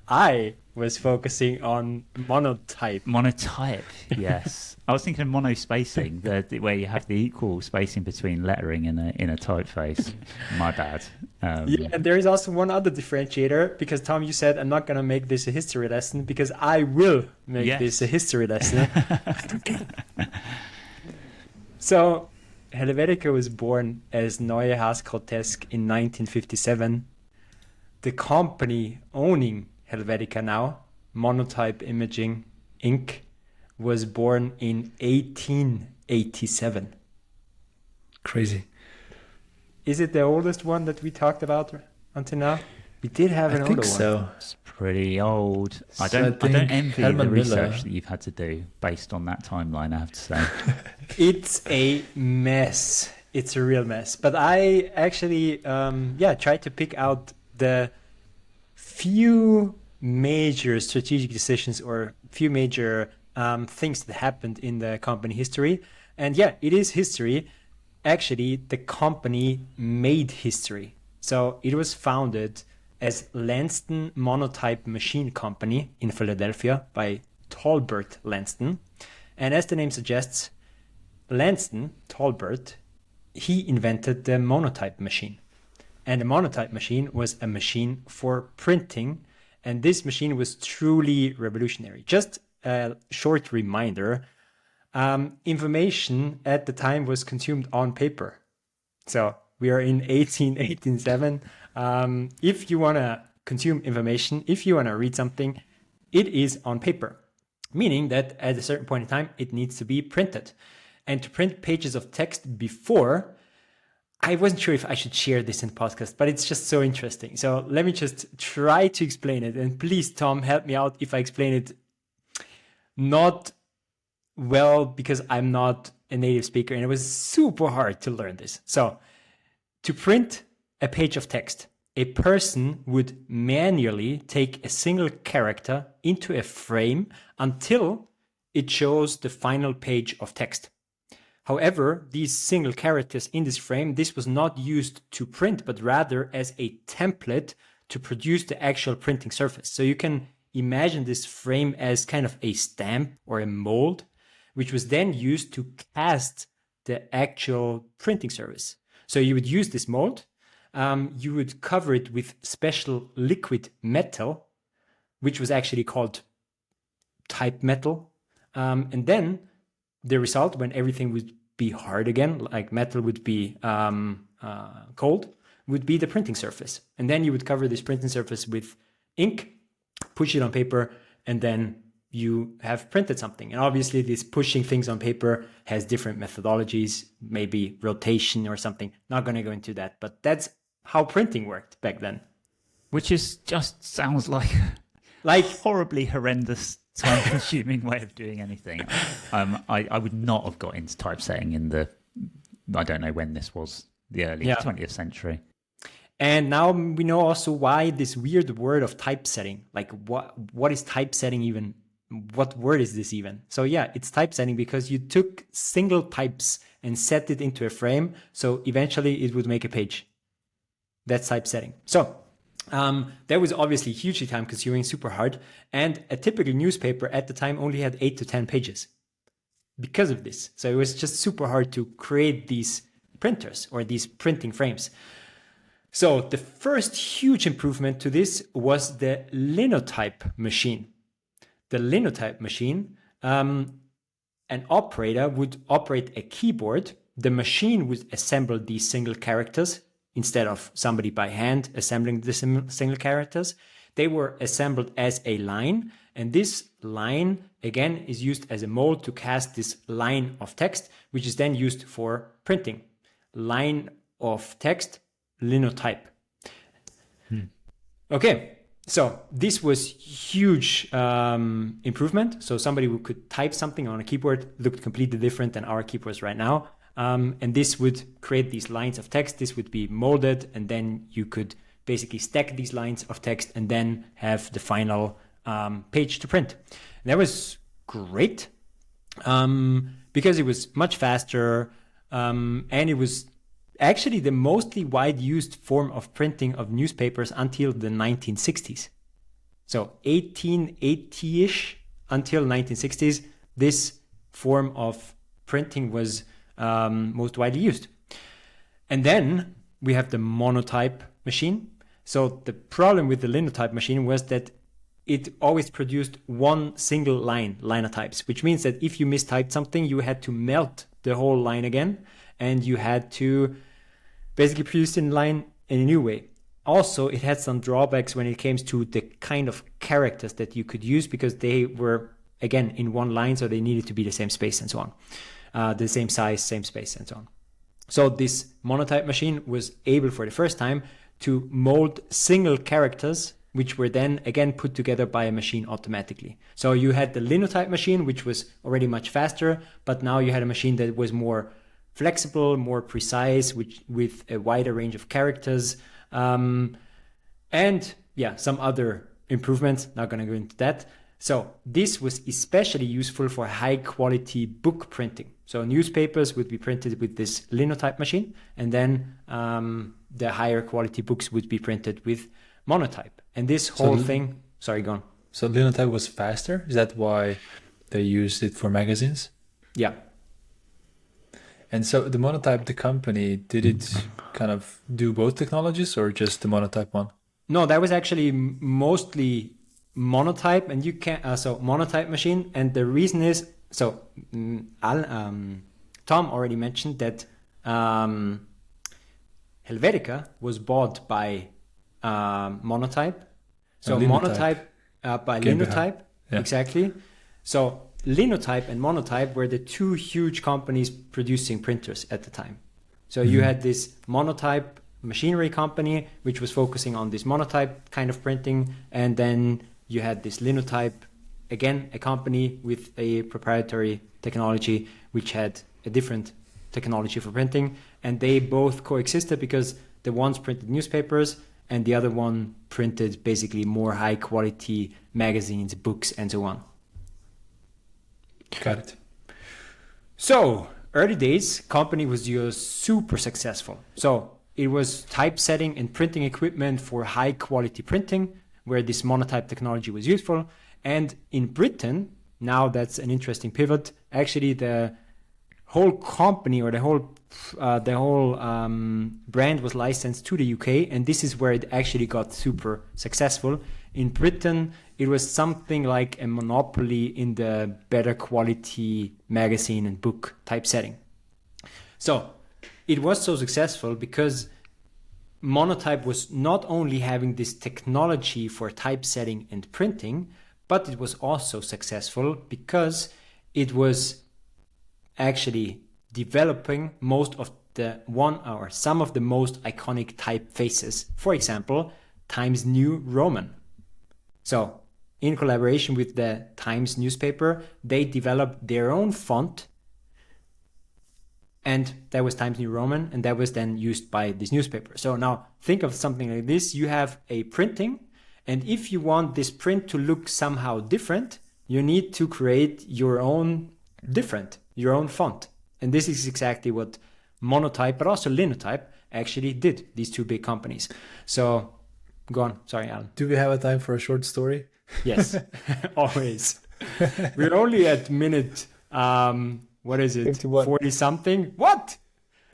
I was focusing on Monotype. Monotype, yes. I was thinking of monospacing, where you have the equal spacing between lettering in a typeface. My bad. Yeah, and there is also one other differentiator, because Tom, you said I'm not going to make this a history lesson, because I will make this a history lesson. So Helvetica was born as Neue Haas-Grotesk in 1957. The company owning Helvetica now, Monotype Imaging Inc., was born in 1887. Crazy. Is it the oldest one that we talked about until now? We did have an older one. I think so. It's pretty old. I So don't envy Herman the research Miller. that you've had to do based on that timeline, I have to say. It's a mess. It's a real mess. But I actually, tried to pick out the few major strategic decisions or few major things that happened in the company history. And yeah, it is history. Actually, the company made history. So it was founded as Lanston Monotype Machine Company in Philadelphia by Tolbert Lanston. And as the name suggests, Lanston, Tolbert, he invented the monotype machine. And the monotype machine was a machine for printing. And this machine was truly revolutionary. Just a short reminder, information at the time was consumed on paper. So we are in 1887. If you want to consume information, if you want to read something, it is on paper. Meaning that at a certain point in time, it needs to be printed. And to print pages of text before, I wasn't sure if I should share this in the podcast, but it's just so interesting. So let me just try to explain it. And please, Tom, help me out if I explain it not well, because I'm not a native speaker and it was super hard to learn this. So to print a page of text, a person would manually take a single character into a frame until it shows the final page of text. However, these single characters in this frame, this was not used to print, but rather as a template to produce the actual printing surface. So you can imagine this frame as kind of a stamp or a mold, which was then used to cast the actual printing surface. So you would use this mold, you would cover it with special liquid metal, which was actually called type metal. And then the result, when everything would be hard again, like metal would be cold, would be the printing surface. And then you would cover this printing surface with ink, push it on paper, and then you have printed something. And obviously this pushing things on paper has different methodologies, maybe rotation or something. Not going to go into that, but that's how printing worked back then. Which is just sounds like horribly horrendous, time-consuming way of doing anything. I would not have got into typesetting in the, I don't know when this was, the early 20th century. And now we know also why this weird word of typesetting. Like what is typesetting even? What word is this even? So yeah, it's typesetting because you took single types and set it into a frame. So eventually it would make a page. That's typesetting. So that was obviously hugely time consuming, super hard. And a typical newspaper at the time only had 8 to 10 pages because of this. So it was just super hard to create these printers or these printing frames. So the first huge improvement to this was the Linotype machine. The Linotype machine, an operator would operate a keyboard. The machine would assemble these single characters instead of somebody by hand assembling the single characters. They were assembled as a line, and this line again is used as a mold to cast this line of text, which is then used for printing. Line of text, Linotype. Okay, so this was huge improvement. So somebody who could type something on a keyboard looked completely different than our keyboards right now. And this would create these lines of text. This would be molded, and then you could basically stack these lines of text and then have the final page to print. And that was great because it was much faster and it was actually the mostly wide used form of printing of newspapers until the 1960s. So 1880-ish until 1960s, this form of printing was most widely used. And then we have the monotype machine. So the problem with the Linotype machine was that it always produced one single line, linotypes, which means that if you mistyped something, you had to melt the whole line again, and you had to basically produce in line in a new way. Also, it had some drawbacks when it came to the kind of characters that you could use because they were, again, in one line, so they needed to be the same space and so on. The same size, same space, and so on. So this monotype machine was able for the first time to mold single characters, which were then again put together by a machine automatically. So you had the Linotype machine, which was already much faster, but now you had a machine that was more flexible, more precise, with a wider range of characters, and yeah, some other improvements. Not going to go into that. So this was especially useful for high quality book printing. So newspapers would be printed with this Linotype machine, and then the higher quality books would be printed with Monotype. And this whole thing, sorry, go on. So Linotype was faster? Is that why they used it for magazines? Yeah. And so the Monotype, the company, did it kind of do both technologies or just the Monotype one? No, that was actually mostly Monotype, and you can so Monotype machine. And the reason is, so Tom already mentioned that Helvetica was bought by Monotype. So Monotype by Linotype, yeah. Exactly. So Linotype and Monotype were the two huge companies producing printers at the time. So you had this Monotype machinery company, which was focusing on this Monotype kind of printing. And then you had this Linotype, again, a company with a proprietary technology, which had a different technology for printing. And they both coexisted because the ones printed newspapers and the other one printed basically more high quality magazines, books, and so on. Got it. So early days, company was just super successful. So it was typesetting and printing equipment for high quality printing, where this monotype technology was useful. And in Britain, now that's an interesting pivot. Actually, the whole company or the whole brand was licensed to the UK, and this is where it actually got super successful. In Britain, it was something like a monopoly in the better quality magazine and book typesetting. So it was so successful because Monotype was not only having this technology for typesetting and printing, but it was also successful because it was actually developing some of the most iconic typefaces. For example, Times New Roman. So in collaboration with the Times newspaper, they developed their own font, and that was Times New Roman, and that was then used by this newspaper. So now think of something like this. You have a printing, and if you want this print to look somehow different, you need to create your own font. And this is exactly what Monotype, but also Linotype actually did, these two big companies. So go on. Sorry, Alan. Do we have a time for a short story? Yes, always. We're only at minute, what is it? 51. 40 something? What?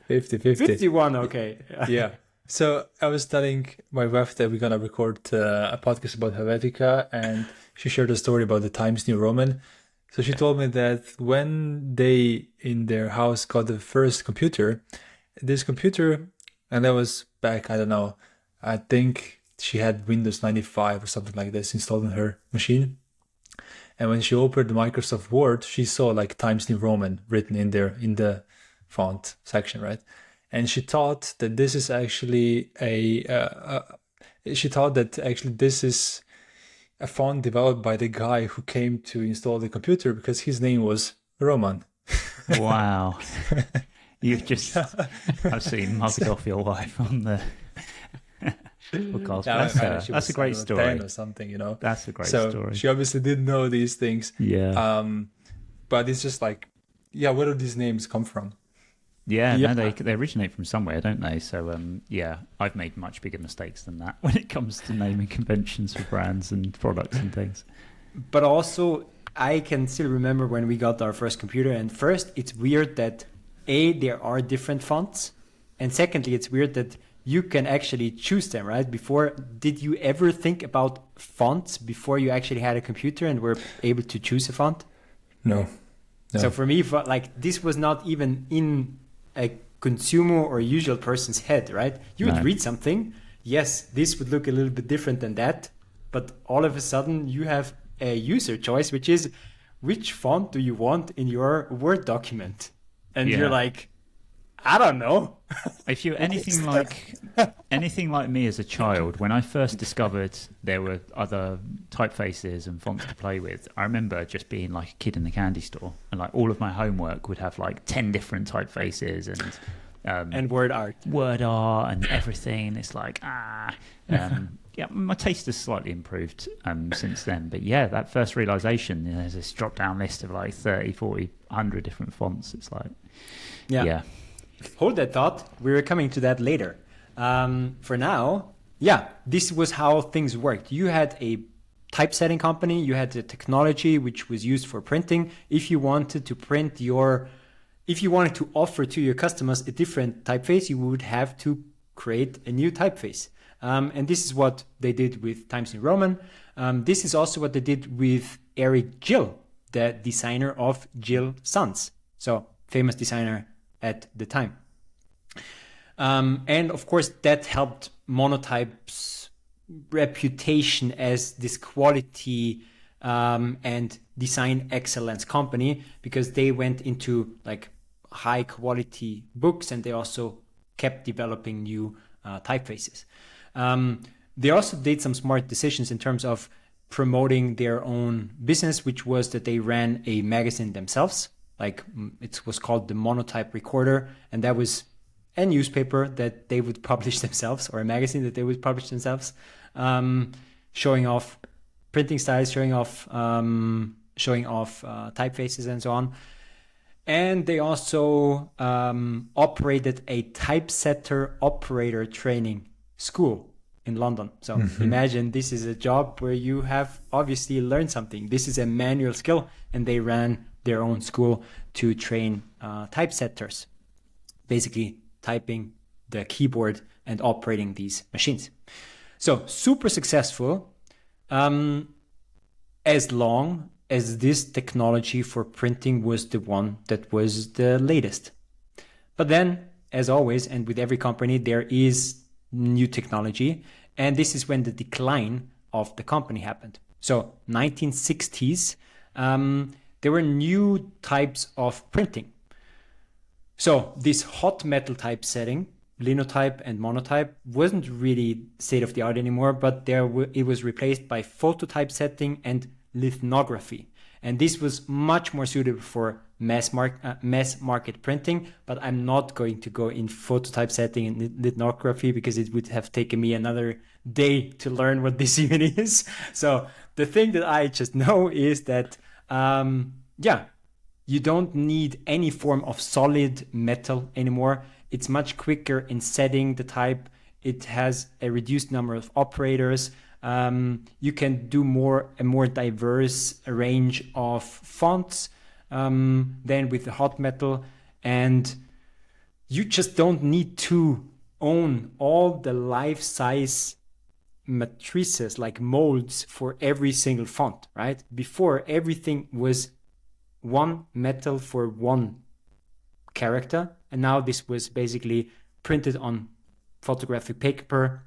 50. 51, okay. Yeah. So I was telling my wife that we're going to record a podcast about Helvetica, and she shared a story about the Times New Roman. So she told me that when they in their house got the first computer, this computer, and that was back, I don't know, I think she had Windows 95 or something like this installed on her machine. And when she opened Microsoft Word, she saw like Times New Roman written in there in the font section, right? And she thought that this is actually this is a font developed by the guy who came to install the computer because his name was Roman. Wow. You've just absolutely mugged off your wife on the podcast. That's a great story. 10 or something, you know. That's a great story. So she obviously didn't know these things. Yeah. But it's just like, yeah, where do these names come from? Yeah, no, they originate from somewhere, don't they? So, yeah, I've made much bigger mistakes than that when it comes to naming conventions for brands and products and things. But also, I can still remember when we got our first computer, and first, it's weird that there are different fonts, and secondly, it's weird that you can actually choose them, right? Did you ever think about fonts before you actually had a computer and were able to choose a font? No. So for me, like, this was not even in a consumer or usual person's head, right? You would read something, yes, this would look a little bit different than that, but all of a sudden you have a user choice, which is which font do you want in your Word document? And you're like, I don't know. If you're anything like me as a child, when I first discovered there were other typefaces and fonts to play with, I remember just being like a kid in the candy store, and like all of my homework would have like 10 different typefaces and word art and everything. It's like yeah, my taste has slightly improved since then, but yeah, that first realization, there's this drop down list of like 30, 40, 100 different fonts. It's like yeah. Hold that thought. We're coming to that later. For now, yeah, this was how things worked. You had a typesetting company. You had the technology which was used for printing. If you wanted to offer to your customers a different typeface, you would have to create a new typeface. And this is what they did with Times New Roman. This is also what they did with Eric Gill, the designer of Gill Sons. So famous designer at the time. And of course, that helped Monotype's reputation as this quality and design excellence company, because they went into like high quality books, and they also kept developing new typefaces. They also did some smart decisions in terms of promoting their own business, which was that they ran a magazine themselves. Like it was called the Monotype Recorder, and that was a newspaper that they would publish themselves, or a magazine that they would publish themselves, showing off printing styles, showing off typefaces and so on. And they also operated a typesetter operator training school in London. So imagine this is a job where you have obviously learned something. This is a manual skill, and they ran their own school to train typesetters, basically typing the keyboard and operating these machines. So super successful, as long as this technology for printing was the one that was the latest. But then, as always, and with every company, there is new technology, and this is when the decline of the company happened. So 1960s, there were new types of printing. So this hot metal typesetting, linotype and monotype, wasn't really state of the art anymore, but it was replaced by phototypesetting and lithography. And this was much more suitable for mass market printing, but I'm not going to go in phototypesetting and lithography because it would have taken me another day to learn what this even is. So the thing that I just know is that, you don't need any form of solid metal anymore. It's much quicker in setting the type. It has a reduced number of operators. You can do a more diverse range of fonts than with the hot metal, and you just don't need to own all the life-size matrices, like molds for every single font, right? Before, everything was one metal for one character, and now this was basically printed on photographic paper,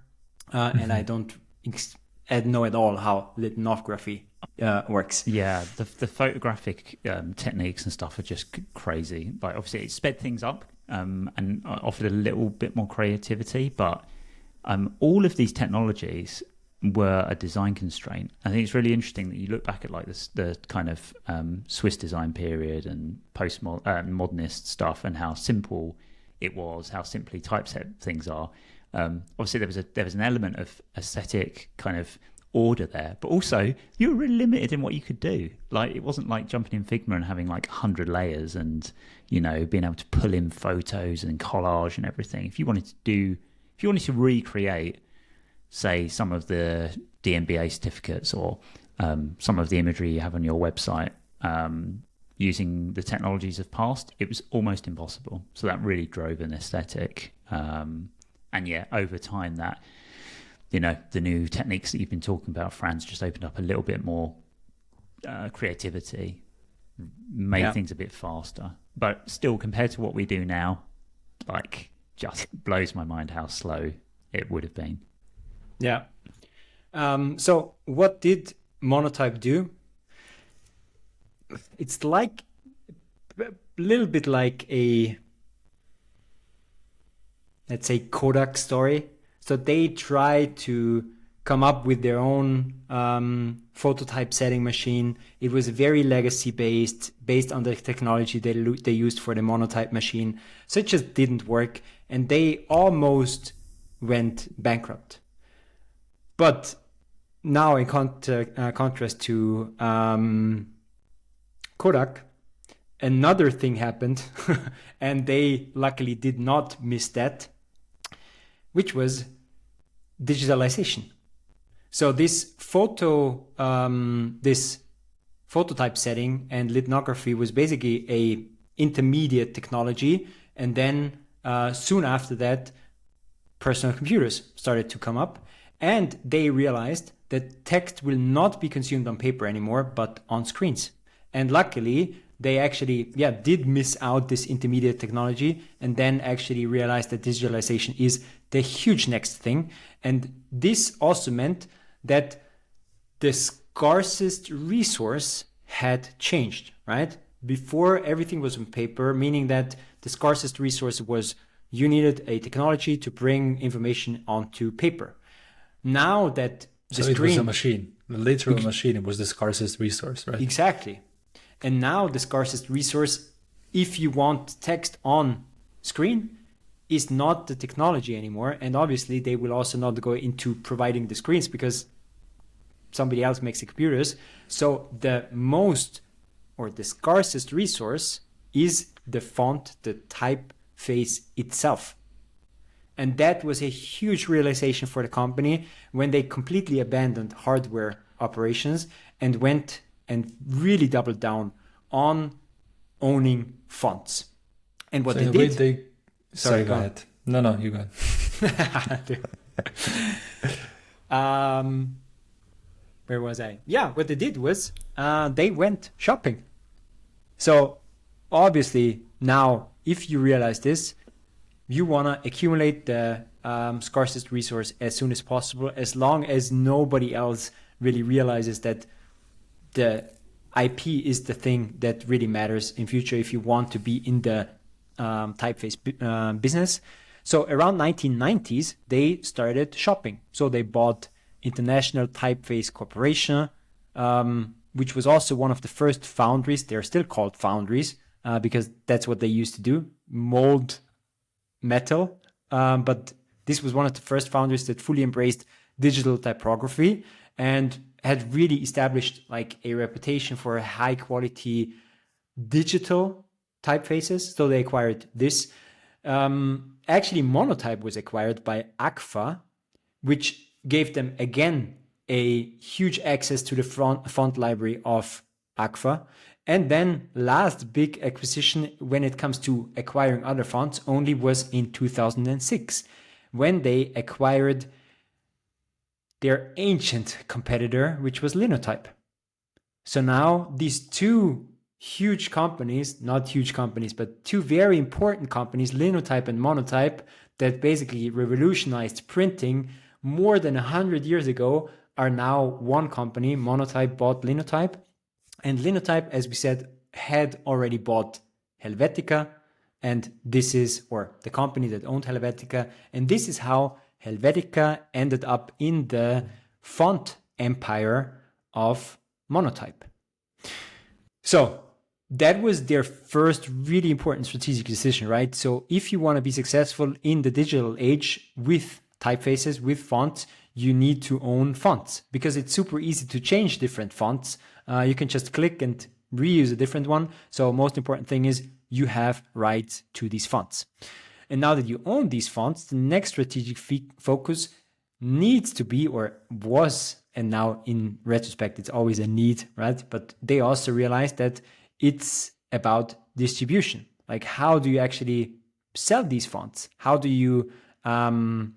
and I don't know at all how lithography works. Yeah, the photographic techniques and stuff are just crazy. Like, obviously, it sped things up and offered a little bit more creativity, but all of these technologies were a design constraint. I think it's really interesting that you look back at like the kind of Swiss design period and modernist stuff, and how simple it was, how simply typeset things are. Obviously, there was an element of aesthetic kind of order there, but also you were really limited in what you could do. Like, it wasn't like jumping in Figma and having like 100 layers and, you know, being able to pull in photos and collage and everything. If you wanted to recreate, say, some of the DMBA certificates or some of the imagery you have on your website, using the technologies of past, it was almost impossible. So that really drove an aesthetic. And yeah, over time, that, you know, the new techniques that you've been talking about, Franz, just opened up a little bit more creativity, made things a bit faster. But still, compared to what we do now, like, just blows my mind how slow it would have been. Yeah. So what did Monotype do? It's like a little bit like a, let's say, Kodak story. So they tried to come up with their own phototype setting machine. It was very legacy based on the technology they used for the Monotype machine. So it just didn't work, and they almost went bankrupt. But now, in contrast to Kodak, another thing happened, and they luckily did not miss that, which was digitalization. So this phototype setting and lithography was basically a intermediate technology, and then soon after that, personal computers started to come up, and they realized that text will not be consumed on paper anymore, but on screens. And luckily, they actually did miss out this intermediate technology, and then actually realized that digitalization is the huge next thing. And this also meant that the scarcest resource had changed, right? Before, everything was on paper, meaning that the scarcest resource was you needed a technology to bring information onto paper. Now that it was a machine, a literal machine. It was the scarcest resource, right? Exactly. And now the scarcest resource, if you want text on screen, is not the technology anymore. And obviously, they will also not go into providing the screens because somebody else makes the computers. So the scarcest resource is the font, the typeface itself. And that was a huge realization for the company when they completely abandoned hardware operations and went and really doubled down on owning fonts. And what they did... Sorry, go ahead. No, you go ahead. Where was I? Yeah, what they did was they went shopping. So obviously now, if you realize this, you want to accumulate the scarcest resource as soon as possible, as long as nobody else really realizes that the IP is the thing that really matters in future if you want to be in the typeface business. So around 1990s, they started shopping. So they bought International Typeface Corporation, which was also one of the first foundries. They're still called foundries because that's what they used to do, mold metal. But this was one of the first foundries that fully embraced digital typography and had really established like a reputation for high quality digital typefaces. So they acquired this. Actually, Monotype was acquired by Agfa, which gave them again a huge access to the font library of Agfa. And then last big acquisition when it comes to acquiring other fonts only was in 2006 when they acquired their ancient competitor, which was Linotype. So now these two huge companies, not huge companies, but two very important companies, Linotype and Monotype, that basically revolutionized printing more than 100 years ago, are now one company. Monotype bought Linotype, and Linotype, as we said, had already bought Helvetica, and this is, or the company that owned Helvetica, and this is how Helvetica ended up in the font empire of Monotype. So that was their first really important strategic decision, right? So if you want to be successful in the digital age with typefaces, with fonts, you need to own fonts because it's super easy to change different fonts. You can just click and reuse a different one. So most important thing is you have rights to these fonts. And now that you own these fonts, the next strategic focus needs to be, or was, and now in retrospect, it's always a need, right? But they also realized that it's about distribution. Like, how do you actually sell these fonts? How do you earn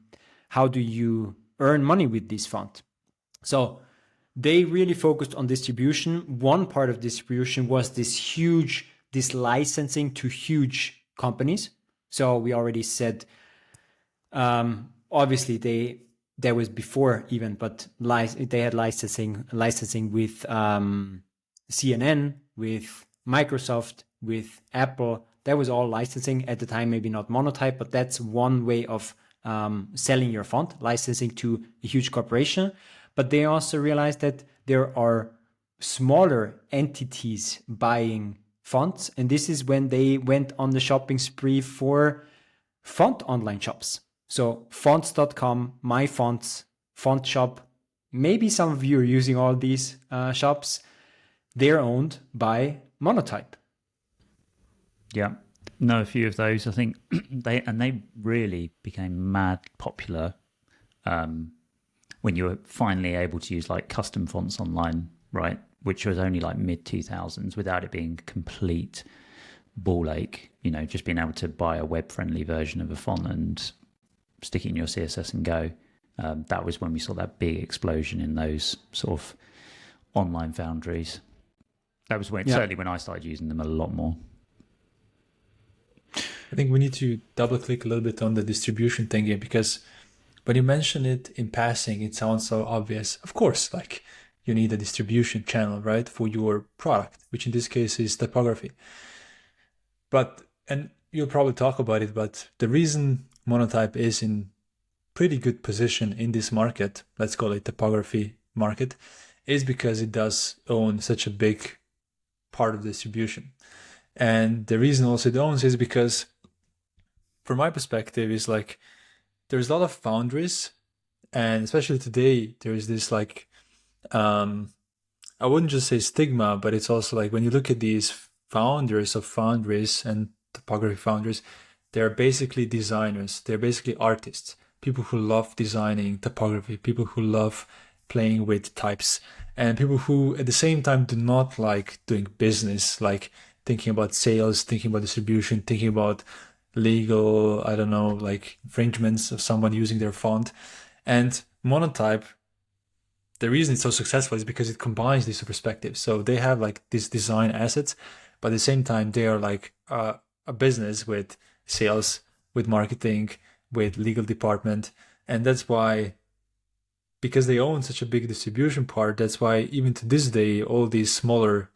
money with this font? So they really focused on distribution. One part of distribution was this licensing to huge companies. So we already said, obviously there was before even, but they had licensing with CNN, with Microsoft, with Apple. That was all licensing at the time, maybe not Monotype, but that's one way of selling your font, licensing to a huge corporation. But they also realized that there are smaller entities buying fonts. And this is when they went on the shopping spree for font online shops. So fonts.com, MyFonts, Font Shop. Maybe some of you are using all these shops. They're owned by Monotype. Yeah. Know a few of those. I think they really became mad popular when you were finally able to use like custom fonts online, right? Which was only like mid 2000s without it being complete ball ache. You know, just being able to buy a web friendly version of a font and stick it in your CSS and go. That was when we saw that big explosion in those sort of online foundries. That was certainly when I started using them a lot more. I think we need to double click a little bit on the distribution thing here, because when you mention it in passing, it sounds so obvious. Of course, like you need a distribution channel, right, for your product, which in this case is typography. But, and you'll probably talk about it, but the reason Monotype is in pretty good position in this market, let's call it typography market, is because it does own such a big part of distribution. And the reason also it owns is because, from my perspective, is like there's a lot of foundries, and especially today there is this like I wouldn't just say stigma, but it's also like when you look at these founders of foundries and typography foundries, they're basically designers. They're basically artists, people who love designing typography, people who love playing with types, and people who at the same time do not like doing business, like thinking about sales, thinking about distribution, thinking about legal, I don't know, like infringements of someone using their font. And Monotype, the reason it's so successful is because it combines these two perspectives. So they have like these design assets, but at the same time, they are like a business with sales, with marketing, with legal department. And that's why, because they own such a big distribution part, that's why even to this day, all these smaller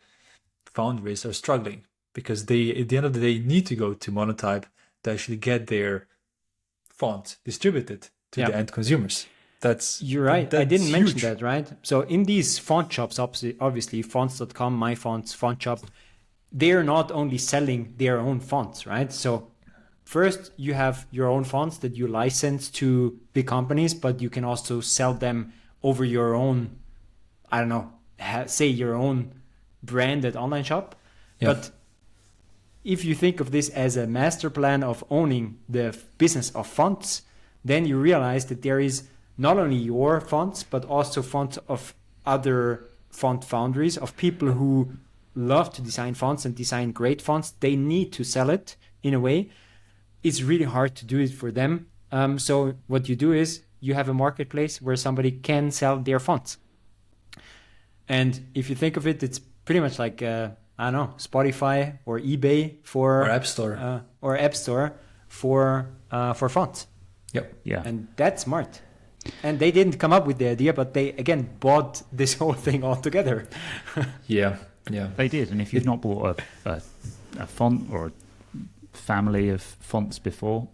foundries are struggling, because they, at the end of the day, need to go to Monotype to actually get their font distributed to the end consumers. You're right. I didn't mention huge. that, right? So in these font shops, obviously fonts.com, MyFonts, Font Shop, they're not only selling their own fonts, right? So first you have your own fonts that you license to big companies, but you can also sell them over your own, I don't know, say your own branded online shop. Yeah. But if you think of this as a master plan of owning the business of fonts, then you realize that there is not only your fonts, but also fonts of other font foundries, of people who love to design fonts and design great fonts. They need to sell it in a way. It's really hard to do it for them. So what you do is you have a marketplace where somebody can sell their fonts. And if you think of it, it's pretty much like, I don't know, Spotify or eBay or App Store. Or App Store for fonts. Yep. Yeah. And that's smart. And they didn't come up with the idea, but they, again, bought this whole thing altogether. Yeah. They did. And if you've not bought a font or a family of fonts before,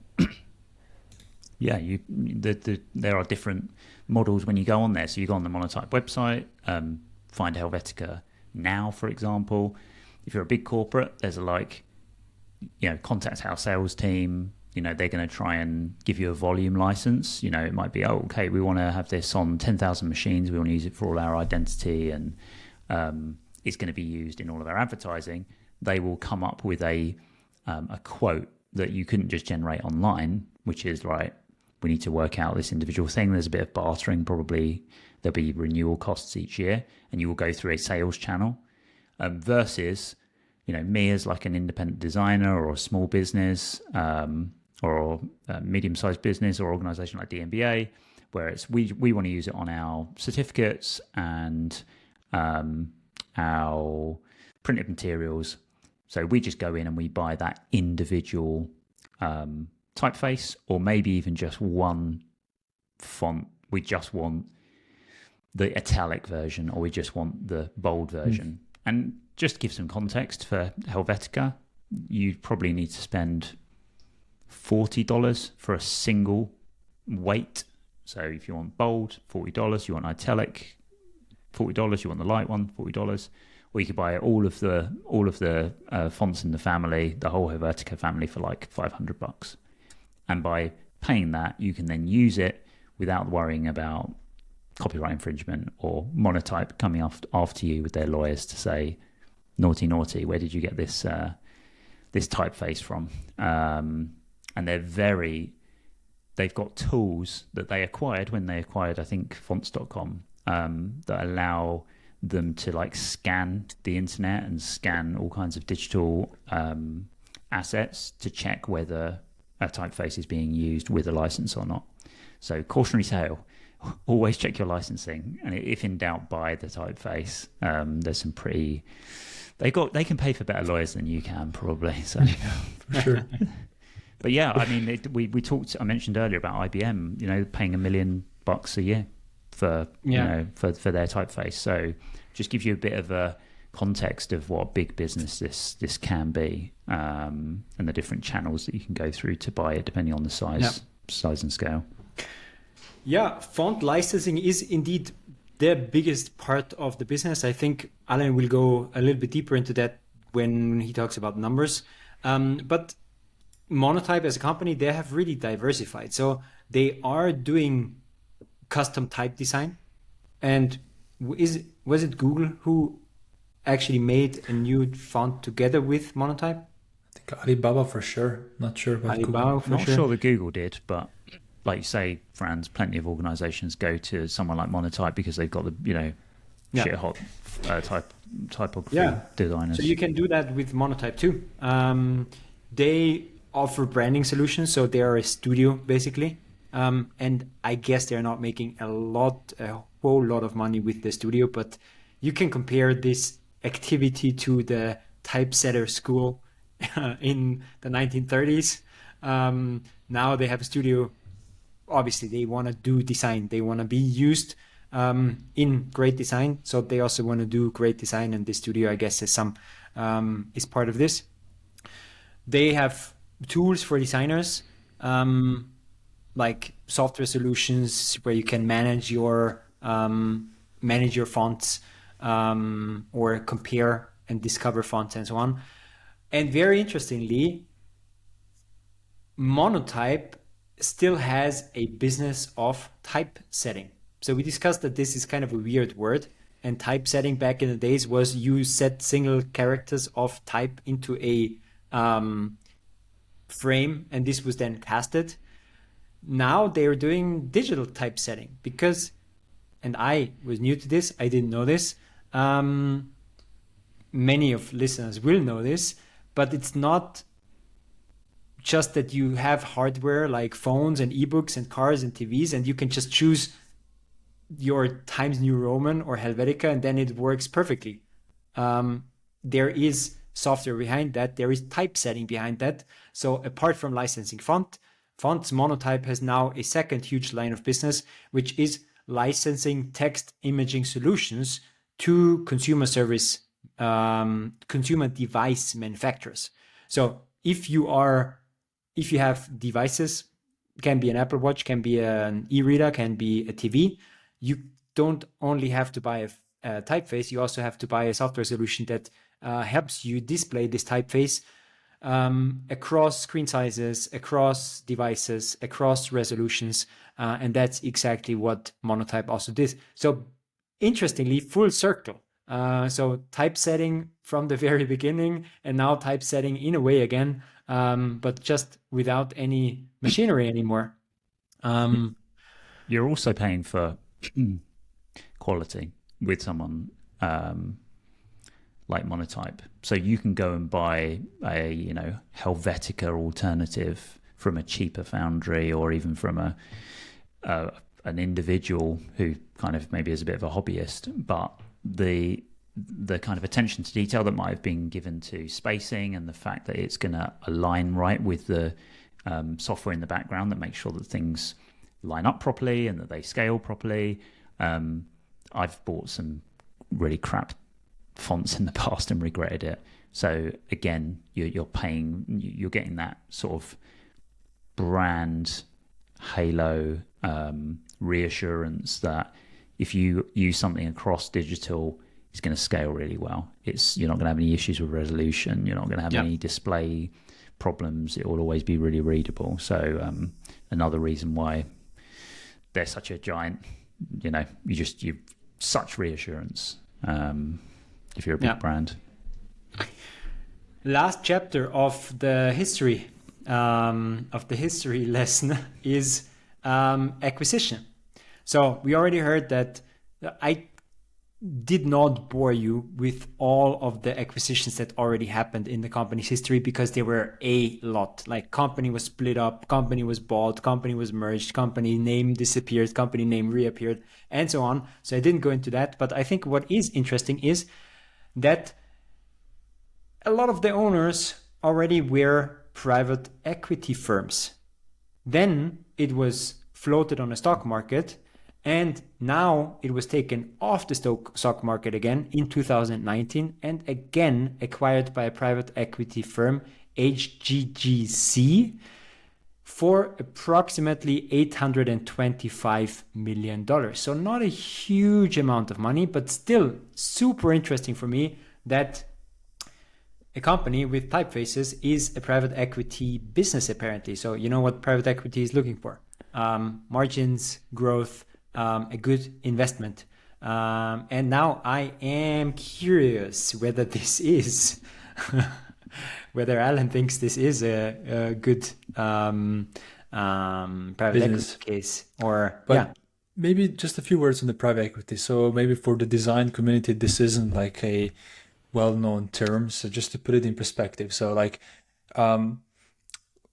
yeah, there are different models when you go on there. So you go on the Monotype website, find Helvetica now, for example. If you're a big corporate, there's contact our sales team. They're going to try and give you a volume license. It might be, okay, we want to have this on 10,000 machines. We want to use it for all our identity, and it's going to be used in all of our advertising. They will come up with a quote that you couldn't just generate online, which is, right, we need to work out this individual thing. There's a bit of bartering, probably there'll be renewal costs each year, and you will go through a sales channel versus, me as like an independent designer or a small business, or a medium-sized business or organization like DMBA, where it's we want to use it on our certificates and our printed materials. So we just go in and we buy that individual typeface, or maybe even just one font. We just want the italic version, or we just want the bold version. And just to give some context for Helvetica, you probably need to spend $40 for a single weight. So if you want bold, $40. You want italic, $40. You want the light one, $40. Or you could buy all of the fonts in the family, the whole Helvetica family, for like $500. And by paying that, you can then use it without worrying about copyright infringement or Monotype coming after you with their lawyers to say, naughty, where did you get this typeface from? And they've got tools that they acquired when they acquired, I think, fonts.com, that allow them to like scan the internet and scan all kinds of digital assets to check whether a typeface is being used with a license or not. So cautionary tale, always check your licensing, and if in doubt, buy the typeface. There's some pretty... They can pay for better lawyers than you can, probably. So for sure. But yeah, I mean, we talked. I mentioned earlier about IBM. Paying $1 million a year for for their typeface. So just gives you a bit of a context of what big business this can be, and the different channels that you can go through to buy it, depending on the size and scale. Yeah, font licensing is indeed the biggest part of the business. I think Alan will go a little bit deeper into that when he talks about numbers. But Monotype as a company, they have really diversified. So they are doing custom type design. And was it Google who actually made a new font together with Monotype? I think Alibaba for sure. Not sure about Alibaba Google. for Not sure. sure that Google did, but like you say, Franz, plenty of organizations go to someone like Monotype because they've got the Yeah. shit hot typography Yeah. designers. So you can do that with Monotype too. They offer branding solutions, so they are a studio basically, and I guess they're not making a whole lot of money with the studio, but you can compare this activity to the typesetter school in the 1930s. Now they have a studio. Obviously, they want to do design. They want to be used in great design. So they also want to do great design, and this studio, I guess, is part of this. They have tools for designers, like software solutions where you can manage your fonts, or compare and discover fonts and so on. And very interestingly, Monotype still has a business of typesetting. So we discussed that this is kind of a weird word, and typesetting back in the days was you set single characters of type into a frame, and this was then casted. Now they are doing digital typesetting because, and I was new to this, I didn't know this. Many of listeners will know this, but it's not just that you have hardware like phones and ebooks and cars and TVs, and you can just choose your Times New Roman or Helvetica, and then it works perfectly. There is software behind that. There is typesetting behind that. So apart from licensing fonts, Monotype has now a second huge line of business, which is licensing text imaging solutions to consumer device manufacturers. So if you have devices, can be an Apple Watch, can be an e-reader, can be a TV, you don't only have to buy a typeface, you also have to buy a software solution that helps you display this typeface across screen sizes, across devices, across resolutions, and that's exactly what Monotype also did. So interestingly, full circle. So typesetting from the very beginning, and now typesetting in a way again, but just without any machinery anymore. You're also paying for quality with someone like Monotype. So you can go and buy a Helvetica alternative from a cheaper foundry, or even from an individual who kind of maybe is a bit of a hobbyist, but the kind of attention to detail that might have been given to spacing, and the fact that it's going to align right with the software in the background that makes sure that things line up properly and that they scale properly. I've bought some really crap fonts in the past and regretted it. So again, you're getting that sort of brand halo reassurance that if you use something across digital, it's going to scale really well. You're not going to have any issues with resolution. You're not going to have any display problems. It will always be really readable. So another reason why they're such a giant, you've such reassurance if you're a big brand. Last chapter of the history lesson is acquisition. So we already heard that. I did not bore you with all of the acquisitions that already happened in the company's history, because there were a lot. Like, company was split up, company was bought, company was merged, company name disappeared, company name reappeared, and so on. So I didn't go into that. But I think what is interesting is that a lot of the owners already were private equity firms. Then it was floated on a stock market, and now it was taken off the stock market again in 2019, and again acquired by a private equity firm, HGGC, for approximately $825 million. So not a huge amount of money, but still super interesting for me that a company with typefaces is a private equity business, apparently. So you know what private equity is looking for: margins, growth, a good investment. And now I am curious whether this is, whether Alan thinks this is a good private Business. equity case, or But yeah. maybe just a few words on the private equity. So maybe for the design community, this isn't like a well-known term. So just to put it in perspective, so like on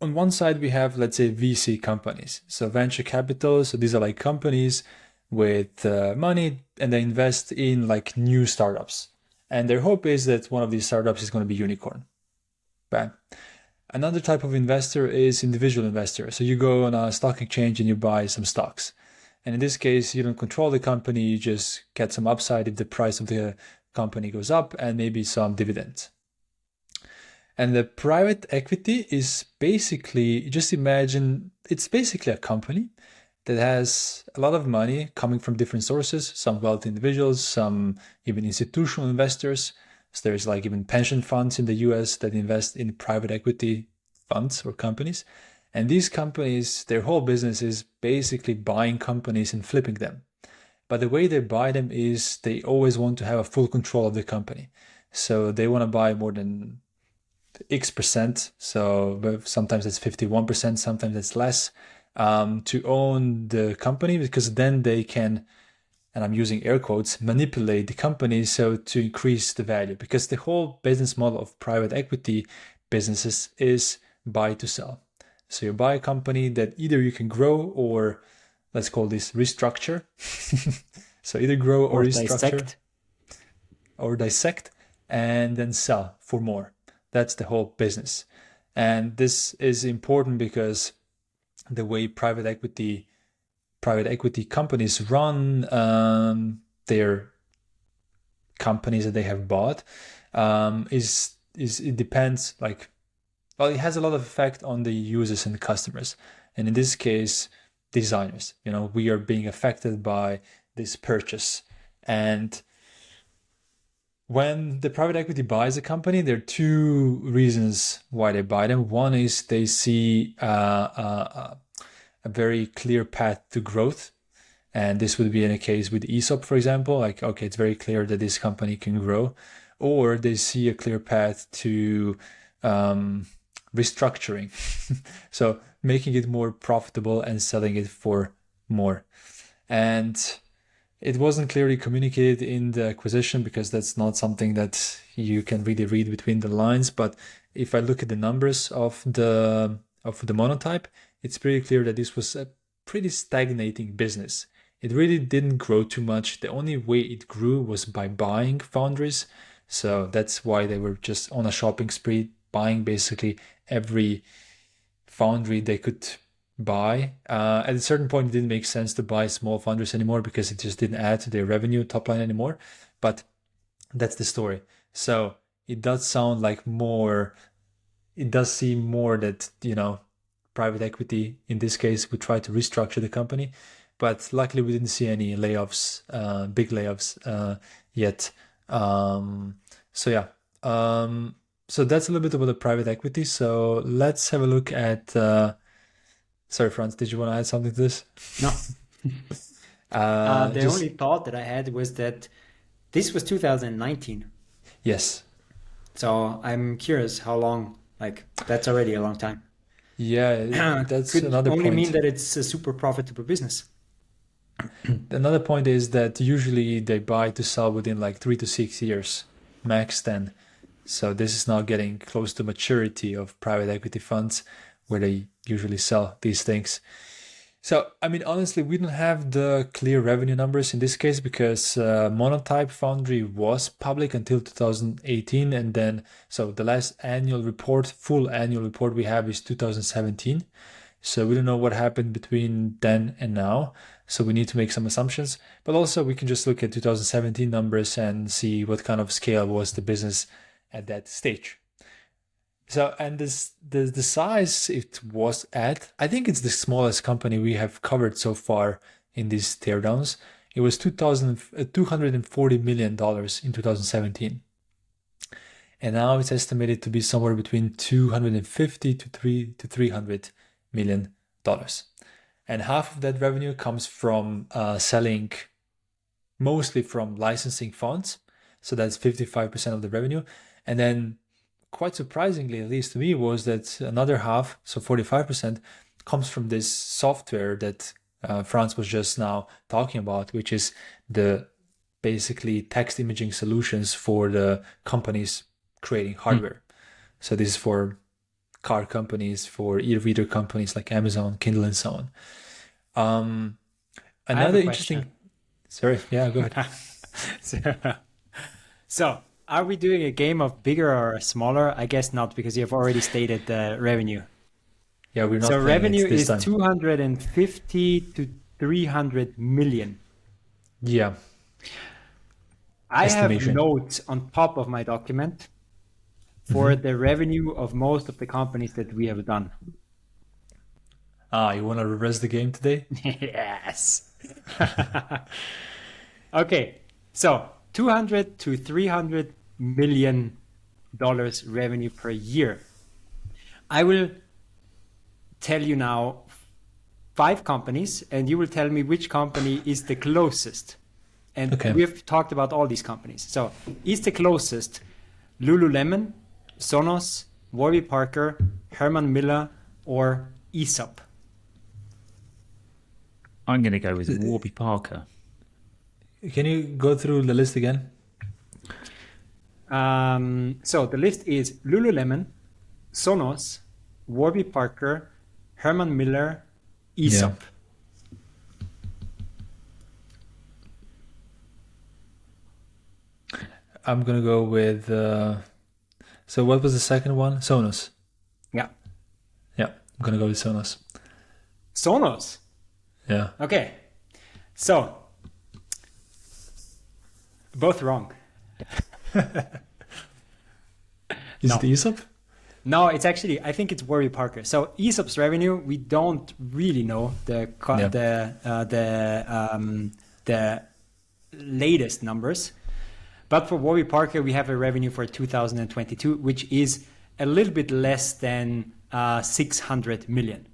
one side we have, let's say, VC companies, so venture capital. So these are like companies with money, and they invest in like new startups, and their hope is that one of these startups is going to be unicorn. Bam. Another type of investor is individual investor. So you go on a stock exchange and you buy some stocks. And in this case, you don't control the company, you just get some upside if the price of the company goes up, and maybe some dividends. And the private equity is basically, just imagine, it's basically a company that has a lot of money coming from different sources, some wealthy individuals, some even institutional investors. So there's like even pension funds in the US that invest in private equity funds or companies. And these companies, their whole business is basically buying companies and flipping them. But the way they buy them is they always want to have a full control of the company. So they want to buy more than X percent. So sometimes it's 51%, sometimes it's less, to own the company, because then they can, and I'm using air quotes, manipulate the company so to increase the value. Because the whole business model of private equity businesses is buy to sell. So you buy a company that either you can grow, or let's call this restructure. So either grow or restructure or dissect, and then sell for more. That's the whole business. And this is important because the way private equity companies run their companies that they have bought is it depends, like, well, it has a lot of effect on the users and the customers. And in this case, designers, we are being affected by this purchase. And when the private equity buys a company, there are two reasons why they buy them. One is they see a very clear path to growth. And this would be in a case with ESOP, for example, like, okay, it's very clear that this company can grow. Or they see a clear path to restructuring. So making it more profitable and selling it for more. And it wasn't clearly communicated in the acquisition, because that's not something that you can really read between the lines. But if I look at the numbers of the Monotype, it's pretty clear that this was a pretty stagnating business. It really didn't grow too much. The only way it grew was by buying foundries. So that's why they were just on a shopping spree, buying basically every foundry they could buy. At a certain point, it didn't make sense to buy small foundries anymore, because it just didn't add to their revenue top line anymore. But that's the story. So it does sound like it does seem more that, private equity in this case would try to restructure the company. But luckily we didn't see any layoffs, big layoffs yet. So yeah. So that's a little bit about the private equity. So let's have a look at sorry, Franz, did you want to add something to this? No. The only thought that I had was that this was 2019. Yes. So I'm curious how long, like, that's already a long time. Yeah, that's Could another only point. mean that it's a super profitable business. Another point is that usually they buy to sell within like 3 to 6 years, max 10. So this is now getting close to maturity of private equity funds, where they usually sell these things. So, I mean, honestly, we don't have the clear revenue numbers in this case, because Monotype Foundry was public until 2018. And then, so the last full annual report we have is 2017. So we don't know what happened between then and now. So we need to make some assumptions. But also we can just look at 2017 numbers and see what kind of scale was the business at that stage. So, and the size it was at, I think it's the smallest company we have covered so far in these teardowns. It was $240 million in 2017. And now it's estimated to be somewhere between 250 to $300 million. And half of that revenue comes from selling mostly from licensing fonts. So that's 55% of the revenue. And then quite surprisingly, at least to me, was that another half, so 45%, comes from this software that Franz was just now talking about, which is the basically text imaging solutions for the companies creating hardware. So this is for car companies, for e-reader companies like Amazon, Kindle, and so on. Another interesting... Sorry, yeah, go ahead. So, are we doing a game of bigger or smaller? I guess not, because you have already stated the revenue. Yeah, we're not. So playing revenue it this is time. 250 to 300 million. Yeah. I have Estimation. notes on top of my document for the revenue of most of the companies that we have done. You want to reverse the game today? Yes. Okay, so 200 to 300 million dollars revenue per year. I will tell you now 5 companies, and you will tell me which company is the closest. And Okay. we've talked about all these companies. So, is the closest Lululemon, Sonos, Warby Parker, Herman Miller, or Aesop? I'm going to go with Warby Parker. Can you go through the list again? So the list is Lululemon, Sonos, Warby Parker, Herman Miller, Aesop. I'm gonna go with. So what was the second one? Sonos. Yeah. Yeah, I'm gonna go with Sonos. Sonos. Yeah. Okay. So both wrong. Is No. it Aesop? No, it's actually, I think it's Warby Parker. So Aesop's revenue, we don't really know the latest numbers. But for Warby Parker, we have a revenue for 2022, which is a little bit less than 600 million.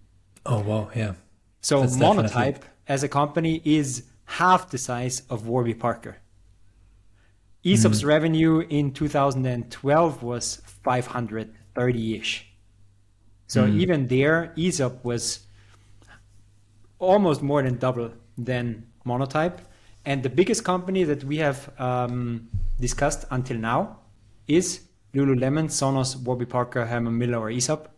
Oh wow, yeah. So That's Monotype definitely- as a company is half the size of Warby Parker. Aesop's revenue in 2012 was 530-ish. So even there, Aesop was almost more than double than Monotype. And the biggest company that we have discussed until now is Lululemon, Sonos, Warby Parker, Herman Miller, or Aesop.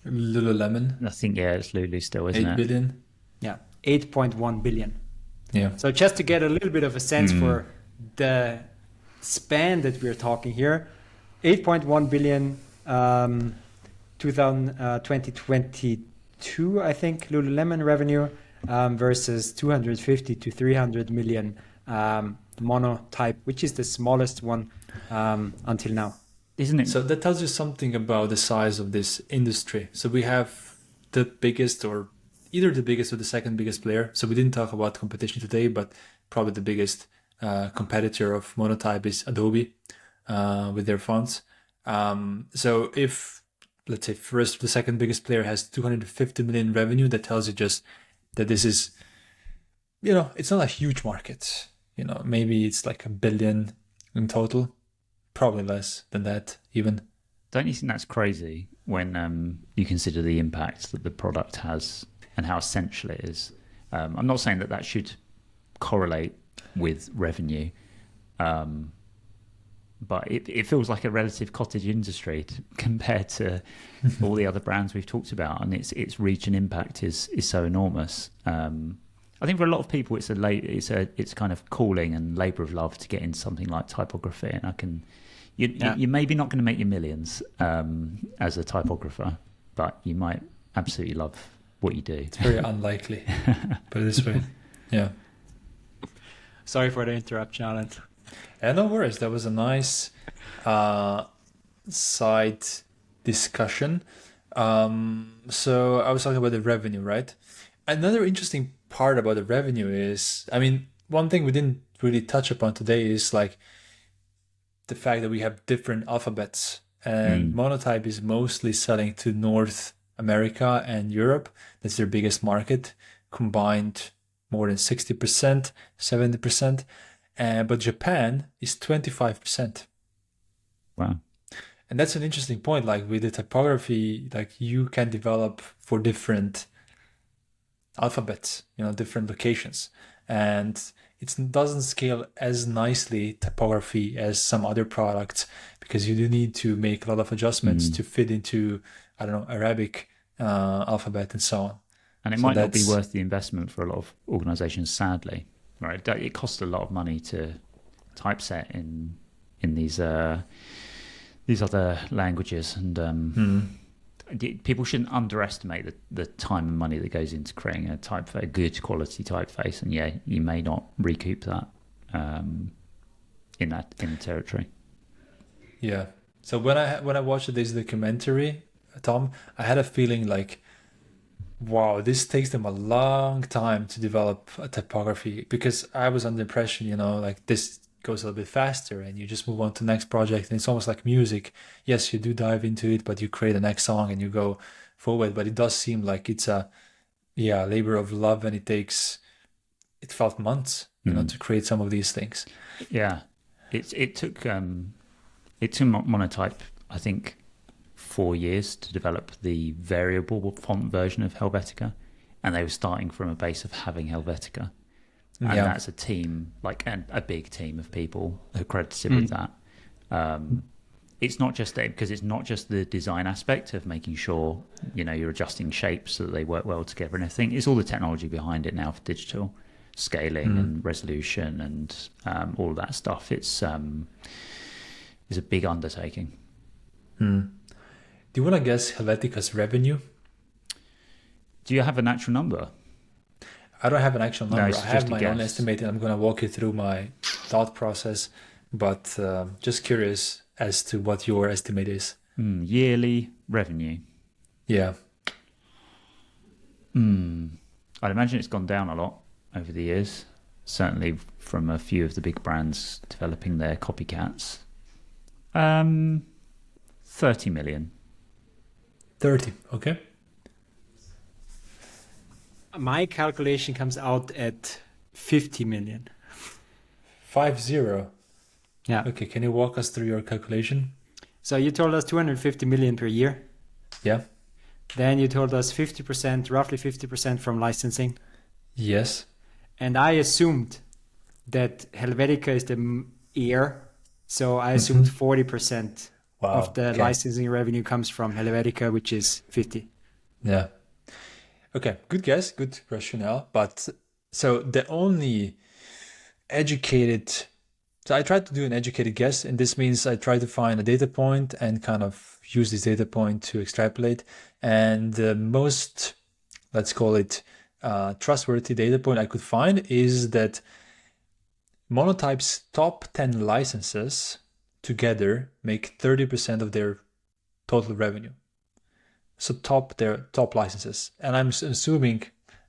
Lululemon. I think, yeah, it's Lulu still, isn't 8 it? billion. Yeah, 8.1 billion. Yeah. So just to get a little bit of a sense for the span that we're talking here, 8.1 billion 2022, I think, Lululemon revenue versus 250 to 300 million Monotype, which is the smallest one until now. Isn't it? So that tells you something about the size of this industry. So we have the biggest, or either the biggest or the second biggest player. So we didn't talk about competition today, but probably the biggest competitor of Monotype is Adobe with their fonts. So if, let's say, first, the second biggest player has 250 million revenue, that tells you just that this is, it's not a huge market. Maybe it's like $1 billion in total. Probably less than that, even. Don't you think that's crazy when you consider the impact that the product has and how essential it is? I'm not saying that should correlate with revenue, but it feels like a relative cottage industry compared to all the other brands we've talked about, and its reach and impact is so enormous. I think for a lot of people, it's kind of calling and labour of love to get into something like typography, and you're maybe not going to make your millions as a typographer, but you might absolutely love what you do. It's very unlikely, put it this way. Yeah. Sorry for the interruption, Alan. No worries. That was a nice side discussion. So I was talking about the revenue, right? Another interesting part about the revenue is, one thing we didn't really touch upon today is like the fact that we have different alphabets, and Monotype is mostly selling to North America and Europe. That's their biggest market. Combined, more than 60%, 70%. But Japan is 25%. Wow. And that's an interesting point. Like with the typography, like you can develop for different alphabets, different locations. And it doesn't scale as nicely typography as some other products because you do need to make a lot of adjustments to fit into, I don't know, Arabic alphabet and so on. And it might not be worth the investment for a lot of organizations, sadly, right? It costs a lot of money to typeset in these other languages, and people shouldn't underestimate the time and money that goes into creating a good quality typeface. And yeah, you may not recoup that in the territory. Yeah. So when I watched this documentary, Tom, I had a feeling like, wow, this takes them a long time to develop a typography, because I was under the impression, like this goes a little bit faster and you just move on to the next project, and it's almost like music. Yes, you do dive into it, but you create the next song and you go forward. But it does seem like it's a labor of love, and it felt months, to create some of these things. Yeah, it took Monotype, I think, 4 years to develop the variable font version of Helvetica, and they were starting from a base of having Helvetica. And that's a team, like a big team of people who are credited with that. It's not just that, because it's not just the design aspect of making sure, you're adjusting shapes so that they work well together and everything. It's all the technology behind it now for digital scaling and resolution and all that stuff. It's a big undertaking. Do you want to guess Helvetica's revenue? Do you have an actual number? I don't have an actual number. No, I have my own estimate, and I'm going to walk you through my thought process, but just curious as to what your estimate is. Yearly revenue. Yeah. I'd imagine it's gone down a lot over the years, certainly from a few of the big brands developing their copycats. 30 million. 30, okay. My calculation comes out at 50 million. 50. Yeah. Okay, can you walk us through your calculation? So you told us 250 million per year. Yeah. Then you told us 50%, roughly 50% from licensing. Yes. And I assumed that Helvetica is the heir. So I assumed 40% of the licensing revenue comes from Helvetica, which is 50. Yeah. Okay, good guess, good rationale. But so the only so I tried to do an educated guess, and this means I try to find a data point and kind of use this data point to extrapolate. And the most, let's call it trustworthy data point I could find is that Monotype's top 10 licenses together make 30% of their total revenue. So their top licenses. And I'm assuming,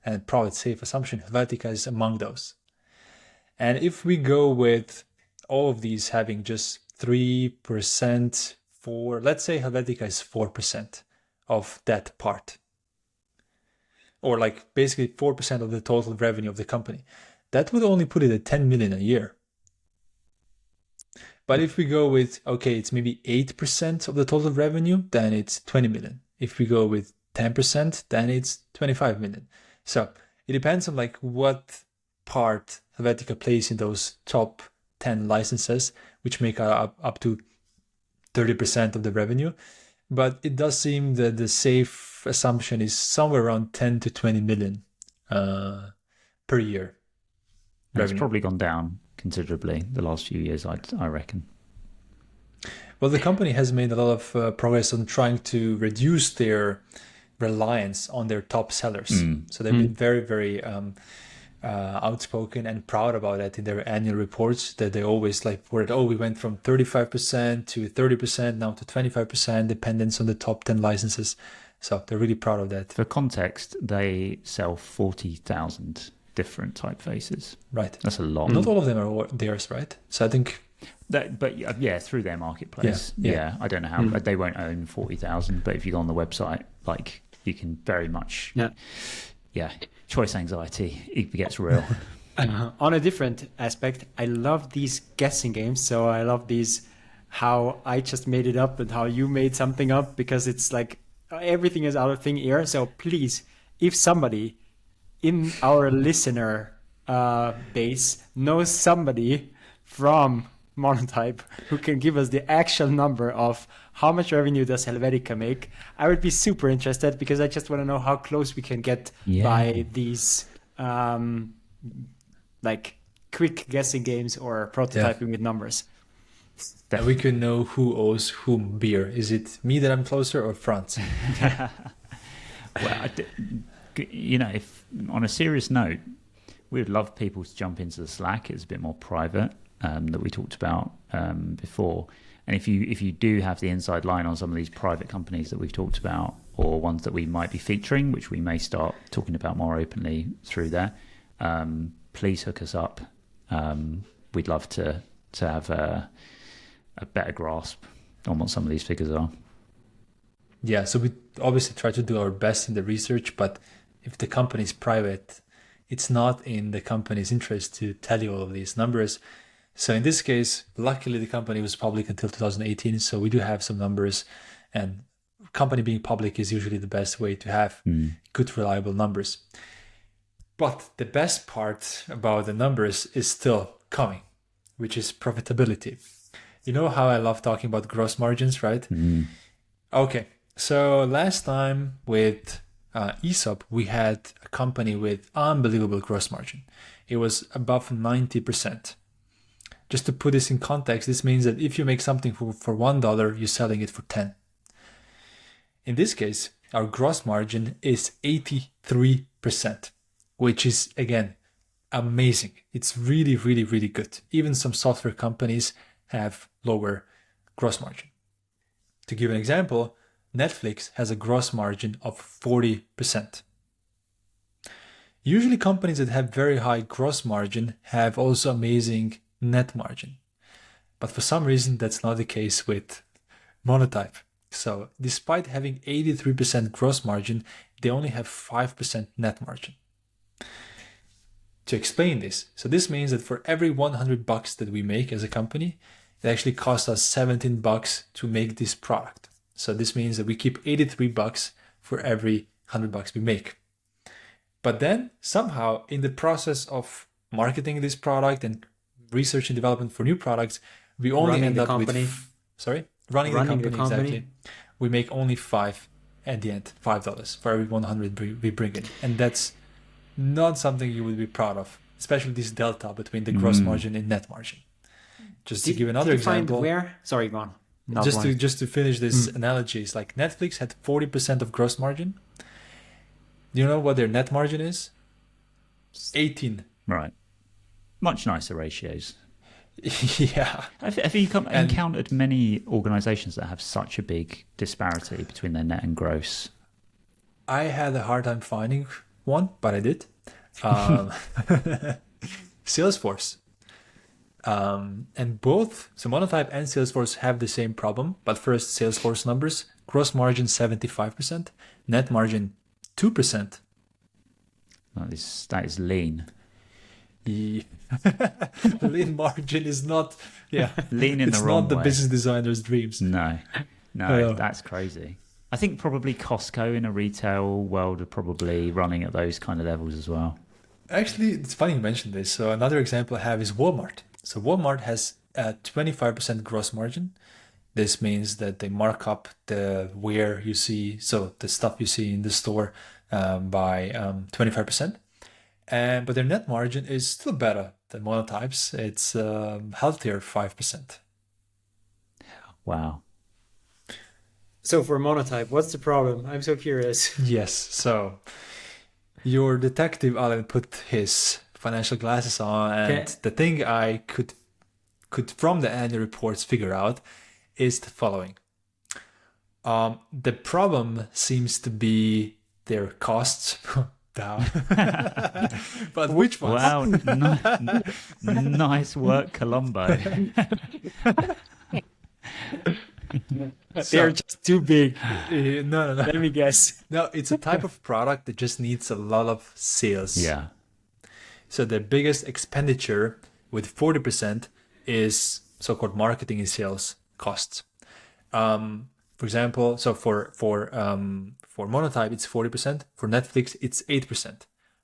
and probably safe assumption, Helvetica is among those. And if we go with all of these having just 3% let's say Helvetica is 4% of that part, or like basically 4% of the total revenue of the company, that would only put it at 10 million a year. But if we go with, okay, it's maybe 8% of the total revenue, then it's 20 million. If we go with 10%, then it's 25 million. So it depends on like what part Helvetica plays in those top 10 licenses, which make up to 30% of the revenue. But it does seem that the safe assumption is somewhere around 10 to 20 million per year. It's probably gone down considerably the last few years, I reckon. Well, the company has made a lot of progress on trying to reduce their reliance on their top sellers. So they've been very, very outspoken and proud about that in their annual reports, that they always report, we went from 35% to 30%, now to 25% dependence on the top 10 licenses. So they're really proud of that. For context, they sell 40,000 different typefaces. Right. That's a lot. Not all of them are theirs, right? So I think... But through their marketplace. Yeah. I don't know how... They won't own 40,000, but if you go on the website, you can very much yeah, choice anxiety, it gets real. On a different aspect, I love these guessing games. So I love these, how I just made it up and how you made something up, because it's like everything is out of thin air. So please, if somebody in our listener base knows somebody from Monotype who can give us the actual number of how much revenue does Helvetica make, I would be super interested, because I just want to know how close we can get by these like quick guessing games or prototyping with numbers. That we can know who owes whom beer. Is it me that I'm closer or Franz? Well, if on a serious note, we would love people to jump into the Slack. It's a bit more private, that we talked about before. And if you do have the inside line on some of these private companies that we've talked about, or ones that we might be featuring, which we may start talking about more openly through there, please hook us up. We'd love to have a better grasp on what some of these figures are. Yeah, so we obviously try to do our best in the research, but if the company is private, it's not in the company's interest to tell you all of these numbers. So in this case, luckily the company was public until 2018, so we do have some numbers, and company being public is usually the best way to have good, reliable numbers. But the best part about the numbers is still coming, which is profitability. You know how I love talking about gross margins, right? Okay, so last time with ESOP, we had a company with unbelievable gross margin. It was above 90%. Just to put this in context, this means that if you make something for $1, you're selling it for 10. In this case, our gross margin is 83%, which is, again, amazing. It's really, really, really good. Even some software companies have lower gross margin. To give an example, Netflix has a gross margin of 40%. Usually companies that have very high gross margin have also amazing net margin. But for some reason, that's not the case with Monotype. So despite having 83% gross margin, they only have 5% net margin. To explain this, so this means that for every $100 that we make as a company, it actually costs us $17 to make this product. So this means that we keep $83 for every $100 we make. But then somehow in the process of marketing this product and research and development for new products, we only end up with running the company. Exactly. We make only $5 at the end, $5 for every 100 we bring in, and that's not something you would be proud of, especially this delta between the gross margin and net margin. Just to give another example. Sorry, go on. Just to finish this analogy, it's like Netflix had 40% of gross margin. Do you know what their net margin is? 18. Right. Much nicer ratios. Yeah. Have you encountered many organizations that have such a big disparity between their net and gross? I had a hard time finding one, but I did. Salesforce. And both, so Monotype and Salesforce have the same problem, but first Salesforce numbers, gross margin 75%, net margin 2%. That is lean. Lean margin is not, lean in it's the wrong not the way. business designer's dreams. No, that's crazy. I think probably Costco in a retail world are probably running at those kind of levels as well. Actually, it's funny you mentioned this. So another example I have is Walmart. So Walmart has a 25% gross margin. This means that they mark up the wear you see, so the stuff you see in the store by 25%. But their net margin is still better than Monotype's. It's healthier 5%. Wow. So for Monotype, what's the problem? I'm so curious. Yes. So your detective Alan put his financial glasses on, and the thing I could from the annual reports figure out is the following. The problem seems to be their costs. Down. But which ones? Wow, nice work, Columbo. They're just too big. No, Let me guess. no. It's a type of product that just needs a lot of sales. Yeah. So the biggest expenditure with 40% is so-called marketing and sales costs. For example, so for Monotype it's 40%. For Netflix it's 8%.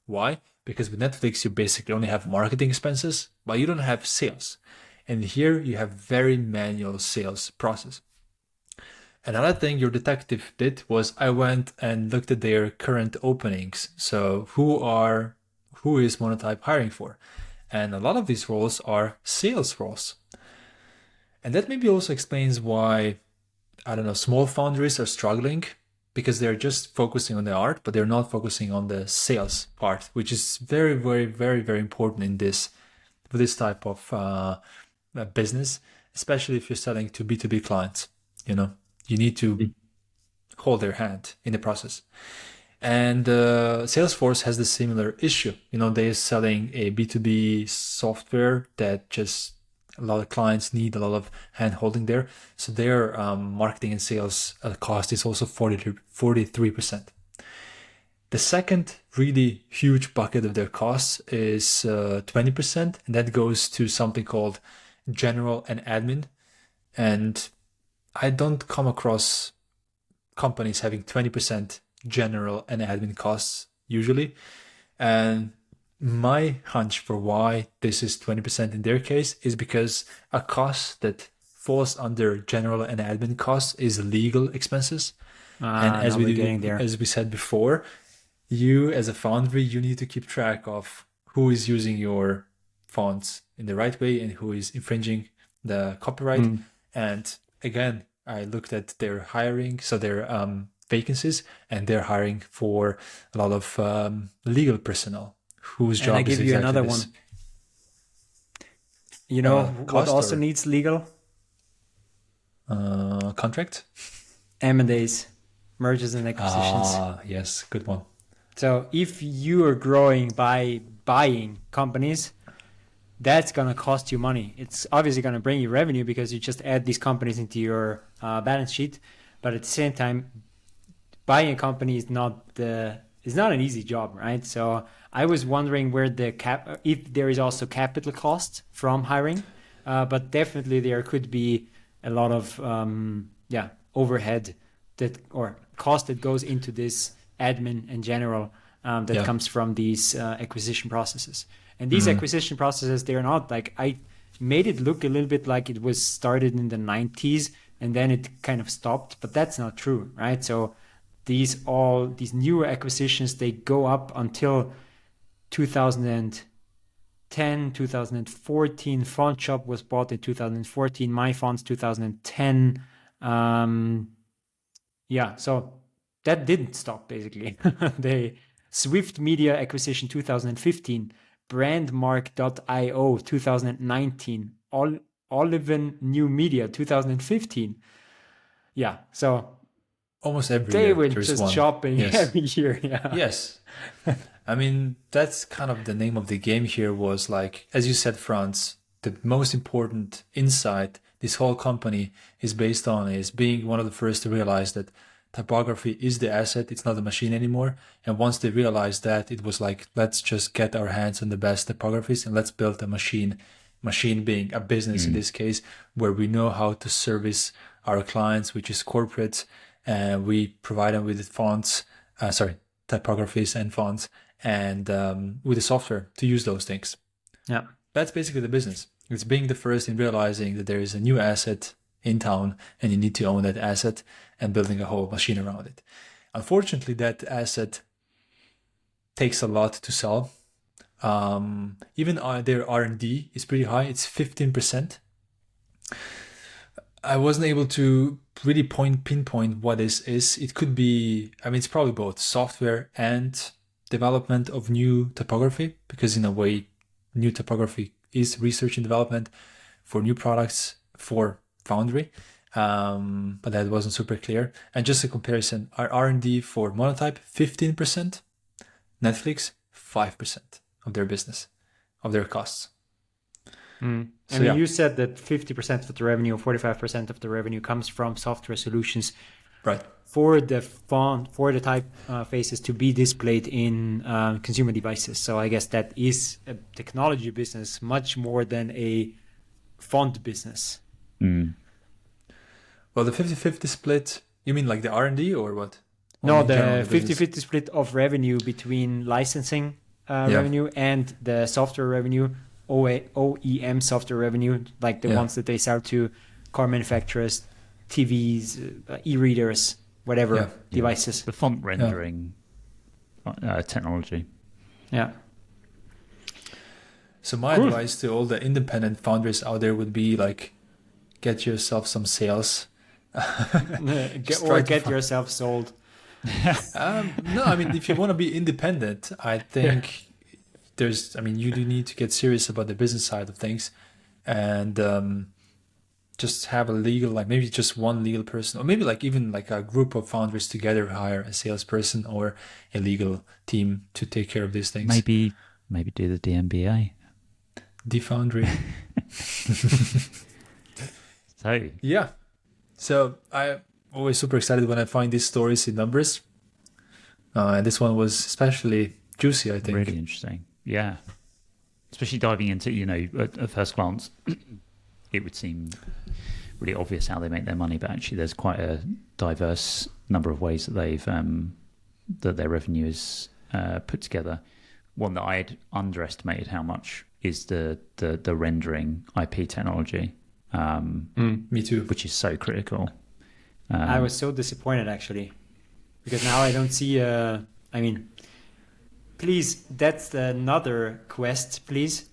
Why? Because with Netflix you basically only have marketing expenses, but you don't have sales. And here you have very manual sales process. Another thing your detective did was I went and looked at their current openings. So who is Monotype hiring for? And a lot of these roles are sales roles. And that maybe also explains why, I don't know, small foundries are struggling because they're just focusing on the art, but they're not focusing on the sales part, which is very, very, very, very important in this for this type of business, especially if you're selling to B2B clients. You need to hold their hand in the process. And Salesforce has the similar issue. They're selling a B2B software that just a lot of clients need a lot of hand holding there. So their marketing and sales cost is also 43%. The second really huge bucket of their costs is 20%, and that goes to something called general and admin. And I don't come across companies having 20% general and admin costs usually. And my hunch for why this is 20% in their case is because a cost that falls under general and admin costs is legal expenses. And as we said before, you as a foundry, you need to keep track of who is using your fonts in the right way and who is infringing the copyright. And again, I looked at their hiring, so their vacancies, and they're hiring for a lot of legal personnel whose job is exactly this. And I give you another one. You know what also needs legal? Contract? M&As, mergers and acquisitions. Yes, good one. So if you are growing by buying companies, that's going to cost you money. It's obviously going to bring you revenue because you just add these companies into your balance sheet. But at the same time, buying a company is not an easy job, right? So I was wondering where if there is also capital cost from hiring, but definitely there could be a lot of overhead or cost that goes into this admin in general that comes from these acquisition processes. And these acquisition processes, they're not like, I made it look a little bit like it was started in the 90s and then it kind of stopped, but that's not true, right? So these newer acquisitions, they go up until 2010, 2014. Font Shop was bought in 2014. My Fonts 2010. So that didn't stop basically. They Swift Media acquisition 2015. Brandmark.io 2019. Oliven New Media 2015. Yeah, so almost every year. They were there's just one. shopping every year. Yeah. Yes. I mean, that's kind of the name of the game here was like, as you said, Franz, the most important insight this whole company is based on is being one of the first to realize that typography is the asset. It's not a machine anymore. And once they realized that, it was like, let's just get our hands on the best typographies and let's build a machine being a business in this case, where we know how to service our clients, which is corporate. And we provide them with typographies and fonts and with the software to use those things. Yeah. That's basically the business. It's being the first in realizing that there is a new asset in town and you need to own that asset and building a whole machine around it. Unfortunately, that asset takes a lot to sell. Even their R&D is pretty high. It's 15%. I wasn't able to really pinpoint what this is. It could be, it's probably both software and development of new typography, because in a way, new typography is research and development for new products for Foundry. But that wasn't super clear. And just a comparison, our R&D for Monotype, 15%, Netflix, 5% of their business, of their costs. So, yeah. You said that 50% of the revenue, 45% of the revenue comes from software solutions Right. for the font, for the typefaces to be displayed in consumer devices. So I guess that is a technology business much more than a font business. Well, the 50-50 split, you mean like the R&D or what? Or No, in general, the business? 50-50 split of revenue between licensing revenue and the software revenue, OEM software revenue, like the ones that they sell to car manufacturers, TVs, e-readers, whatever devices. The font rendering technology. Yeah. So my advice to all the independent founders out there would be like, get yourself some sales. Get yourself sold. No, I mean, if you want to be independent, I think you do need to get serious about the business side of things, and just have a legal, like maybe just one legal person, or maybe like even like a group of founders together hire a salesperson or a legal team to take care of these things. Maybe do the DMBA. The foundry. So Yeah. So I'm always super excited when I find these stories in numbers. And this one was especially juicy, I think. really interesting. Yeah. Especially diving into, at first glance, it would seem really obvious how they make their money, but actually there's quite a diverse number of ways that they've that their revenue is put together. One that I had underestimated how much is the rendering IP technology. Me too. Which is so critical. I was so disappointed actually, because now I don't see. Please, that's another quest. Please,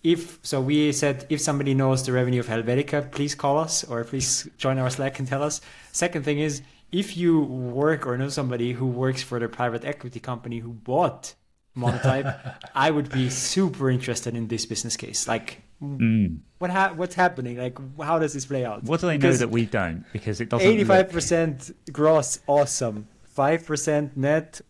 we said if somebody knows the revenue of Helvetica, please call us or please join our Slack and tell us. Second thing is, if you work or know somebody who works for the private equity company who bought Monotype, I would be super interested in this business case. Like, what's happening? Like, how does this play out? What do they know that we don't? Because it doesn't. 85% gross, awesome. 5% net.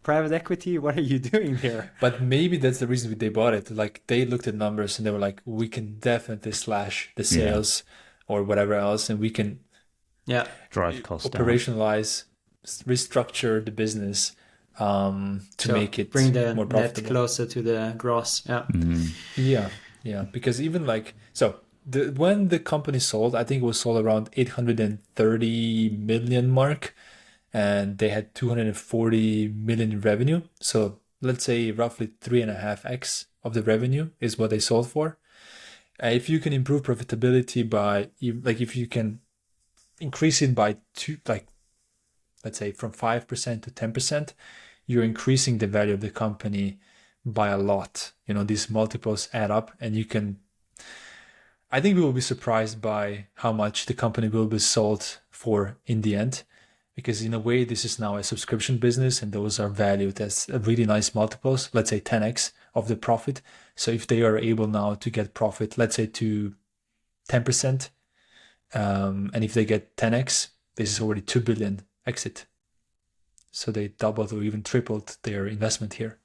Private equity, what are you doing there? But maybe that's the reason they bought it. Like they looked at numbers and they were like, we can definitely slash the sales or whatever else, and we can drive costs operationalize, restructure the business to make it bring the more profitable. net closer to the gross. Yeah. Because even like when the company sold, I think it was sold around 830 million mark. And they had 240 million in revenue. So let's say roughly 3.5x of the revenue is what they sold for. If you can improve profitability by, like if you can increase it by let's say from 5% to 10%, you're increasing the value of the company by a lot. These multiples add up, and I think we will be surprised by how much the company will be sold for in the end. Because in a way, this is now a subscription business, and those are valued as really nice multiples, let's say 10x of the profit. So if they are able now to get profit, let's say to 10%, and if they get 10x, this is already 2 billion exit. So they doubled or even tripled their investment here.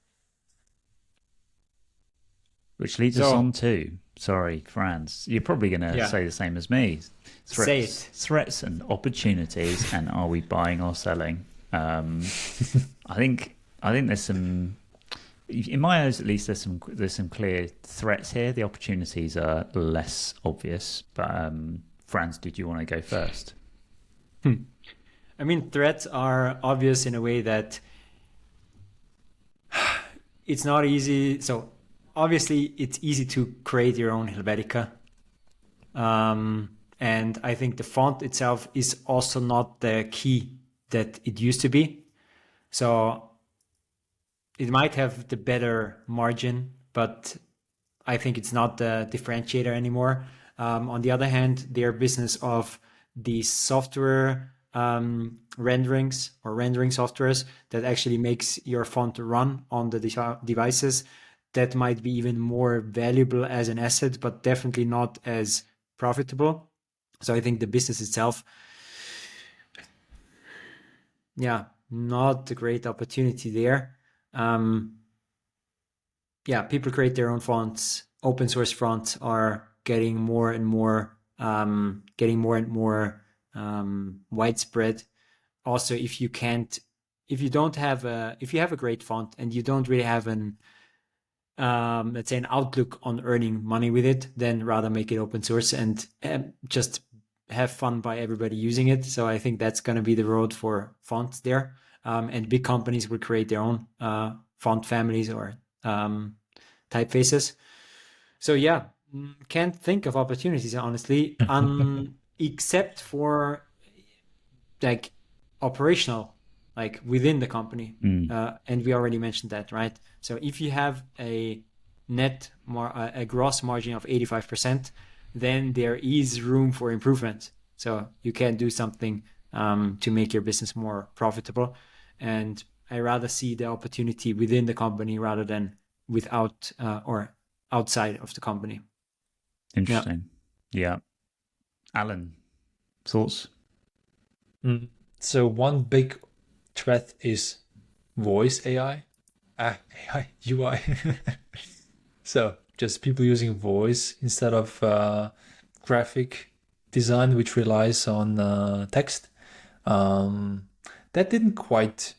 Which leads us on to, sorry, Franz, you're probably going to say the same as me. Threats and opportunities, and are we buying or selling? I think there's some, in my eyes at least, there's some clear threats here. The opportunities are less obvious. But Franz, did you want to go first? I mean, threats are obvious in a way that it's not easy. So obviously, it's easy to create your own Helvetica. And I think the font itself is also not the key that it used to be. So it might have the better margin, but I think it's not the differentiator anymore. On the other hand, their business of the software renderings or rendering softwares that actually makes your font run on the devices, that might be even more valuable as an asset, but definitely not as profitable. So I think the business itself, not a great opportunity there. People create their own fonts. open source fonts are getting more and more widespread. Also, if you have a great font and you don't really have let's say an outlook on earning money with it, then rather make it open source and just have fun by everybody using it. So I think that's going to be the road for fonts there. And big companies will create their own font families or typefaces. So yeah, can't think of opportunities, honestly, except for like operational, like within the company. And we already mentioned that, right? So if you have a gross margin of 85%, then there is room for improvement. So you can do something to make your business more profitable. And I rather see the opportunity within the company rather than without or outside of the company. Interesting. Yeah. Alan, thoughts? So one big threat is voice AI, AI, UI. So just people using voice instead of graphic design, which relies on text. That didn't quite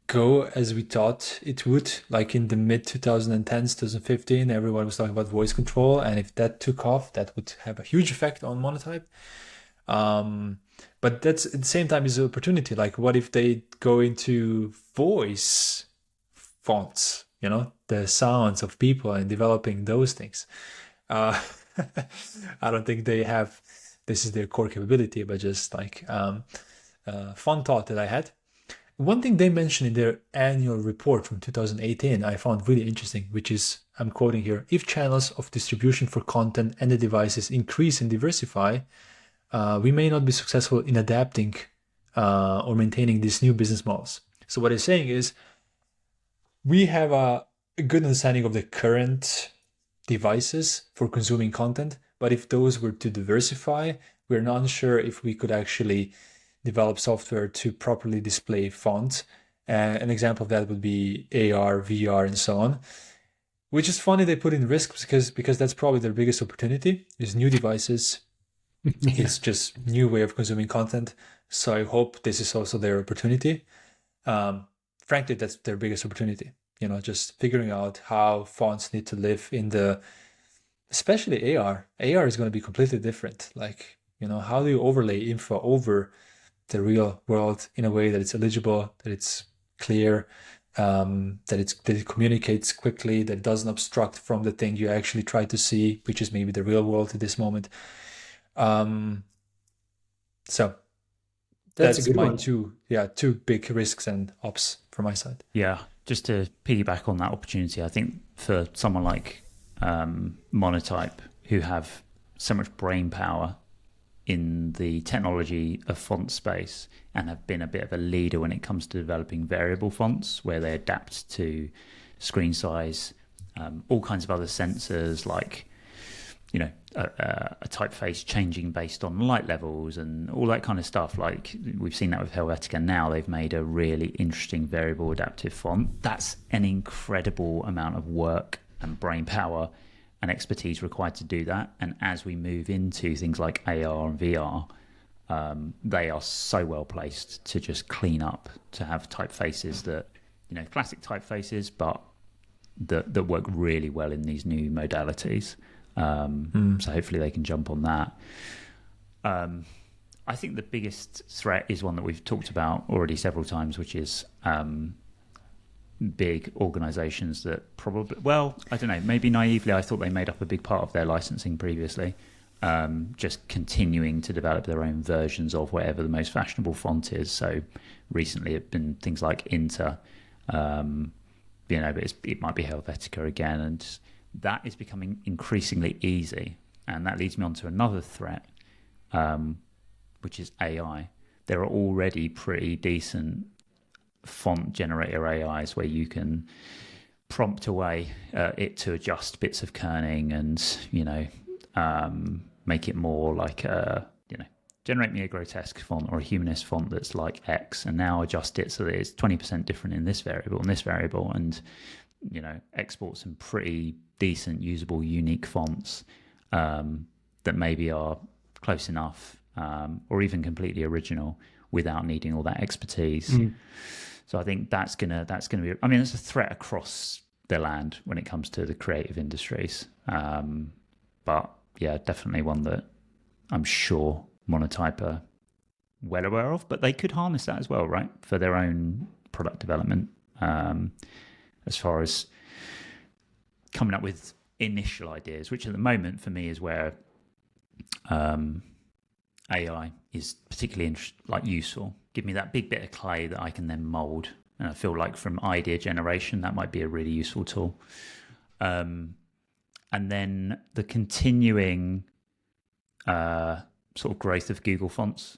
go as we thought it would. Like in the mid 2010s, 2015, everyone was talking about voice control, and if that took off, that would have a huge effect on Monotype. But that's at the same time is an opportunity. Like, what if they go into voice fonts? The sounds of people and developing those things. I don't think they have. This is their core capability, but just like fun thought that I had. One thing they mentioned in their annual report from 2018, I found really interesting, which is, I'm quoting here, if channels of distribution for content and the devices increase and diversify, we may not be successful in adapting or maintaining these new business models. So what they're saying is, we have a good understanding of the current devices for consuming content, but if those were to diversify, we're not sure if we could actually develop software to properly display fonts. An example of that would be AR, VR, and so on. Which is funny they put in risk because that's probably their biggest opportunity is new devices. It's just new way of consuming content. So I hope this is also their opportunity. Frankly, that's their biggest opportunity. Just figuring out how fonts need to live in especially AR. AR is going to be completely different. Like, how do you overlay info over the real world in a way that it's eligible, that it's clear, that it communicates quickly, that it doesn't obstruct from the thing you actually try to see, which is maybe the real world at this moment. So that's a good my one. two big risks and ops from my side. Yeah, just to piggyback on that opportunity, I think for someone like Monotype, who have so much brain power in the technology of font space and have been a bit of a leader when it comes to developing variable fonts where they adapt to screen size, all kinds of other sensors like a typeface changing based on light levels and all that kind of stuff. Like we've seen that with Helvetica. Now they've made a really interesting variable adaptive font. That's an incredible amount of work and brain power and expertise required to do that. And as we move into things like AR and VR, they are so well placed to just clean up, to have typefaces that, classic typefaces, but that work really well in these new modalities. So hopefully they can jump on that. I think the biggest threat is one that we've talked about already several times, which is big organizations that probably, I don't know, maybe naively I thought they made up a big part of their licensing previously, just continuing to develop their own versions of whatever the most fashionable font is. So recently it's been things like Inter, but it might be Helvetica again, and that is becoming increasingly easy. And that leads me on to another threat, which is AI. There are already pretty decent font generator AIs where you can prompt away it to adjust bits of kerning and, make it more like generate me a grotesque font or a humanist font that's like X, and now adjust it so that it's 20% different in this variable and this variable. And export some pretty decent, usable, unique fonts that maybe are close enough or even completely original without needing all that expertise. So I think that's gonna be. I mean, it's a threat across the land when it comes to the creative industries. But yeah, definitely one that I'm sure Monotype are well aware of. But they could harness that as well, right, for their own product development. As far as coming up with initial ideas, which at the moment for me is where AI is particularly useful. Give me that big bit of clay that I can then mold, and I feel like from idea generation that might be a really useful tool. And then the continuing sort of growth of Google fonts,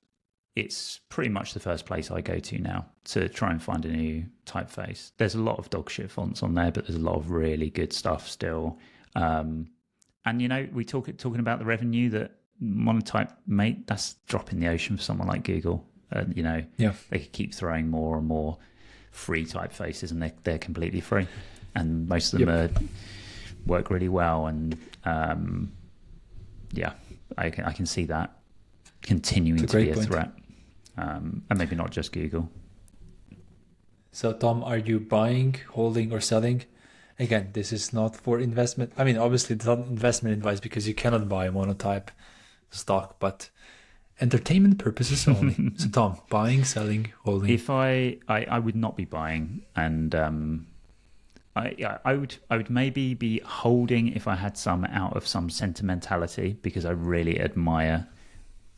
it's pretty much the first place I go to now to try and find a new typeface. There's a lot of dog shit fonts on there, but there's a lot of really good stuff still. And we talking about the revenue that Monotype make, that's a drop in the ocean for someone like Google. They could keep throwing more and more free typefaces, and they're completely free, and most of them work really well. And I can see that continuing to be a threat, and maybe not just Google. So Tom, are you buying, holding, or selling? Again, this is not for investment. I mean, obviously it's not investment advice because you cannot buy a Monotype stock, but entertainment purposes only. So Tom, buying, selling, holding. If I would not be buying, and I would maybe be holding if I had some out of some sentimentality, because I really admire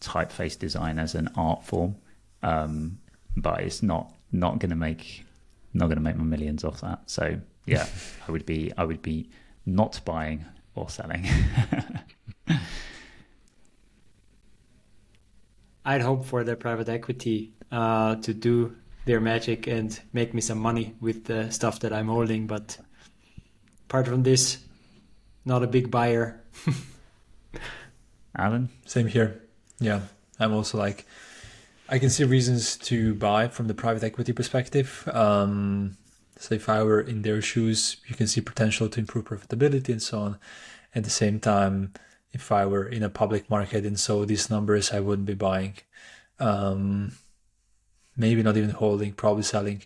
typeface design as an art form. But it's not going to make my millions off that. So yeah, I would be not buying or selling. I'd hope for the private equity to do their magic and make me some money with the stuff that I'm holding. But apart from this, not a big buyer. Alan? Same here. Yeah, I'm also like, I can see reasons to buy from the private equity perspective. So if I were in their shoes, you can see potential to improve profitability and so on. At the same time, if I were in a public market and saw these numbers, I wouldn't be buying. Maybe not even holding, probably selling.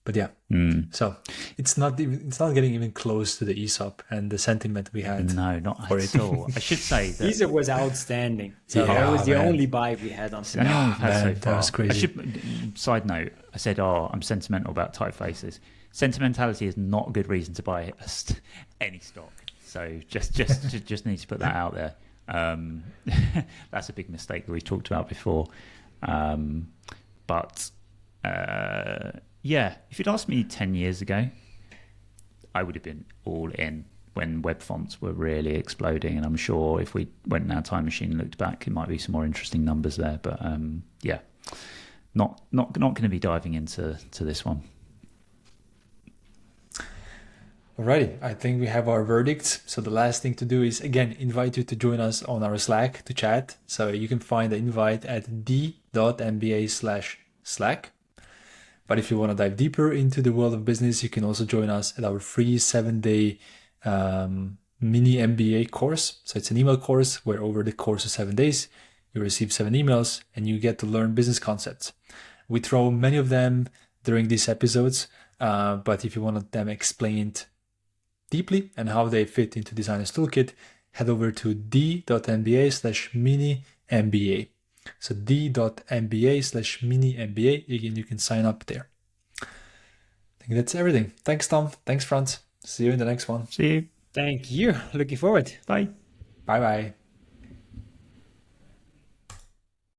But yeah, so it's not getting even close to the ESOP and the sentiment we had. No, not at all. I should say that ESOP was outstanding. So that was the only buy we had on today. That was crazy. Side note, I said, I'm sentimental about typefaces. Sentimentality is not a good reason to buy any stock. So just need to put that out there. That's a big mistake that we've talked about before. Yeah, if you'd asked me 10 years ago, I would have been all in when web fonts were really exploding. And I'm sure if we went in our time machine and looked back, it might be some more interesting numbers there. But yeah, not going to be diving into this one. Alrighty, I think we have our verdicts. So the last thing to do is, again, invite you to join us on our Slack to chat. So you can find the invite at d.mba/Slack. But if you want to dive deeper into the world of business, you can also join us at our free 7-day mini MBA course. So it's an email course where over the course of 7 days, you receive 7 emails and you get to learn business concepts. We throw many of them during these episodes, but if you want them explained deeply and how they fit into Designer's Toolkit, head over to d.mba/mini-MBA. So d.mba/mini-MBA. Again, you can sign up there. I think that's everything. Thanks, Tom. Thanks, Franz. See you in the next one. See you. Thank you. Looking forward. Bye. Bye-bye.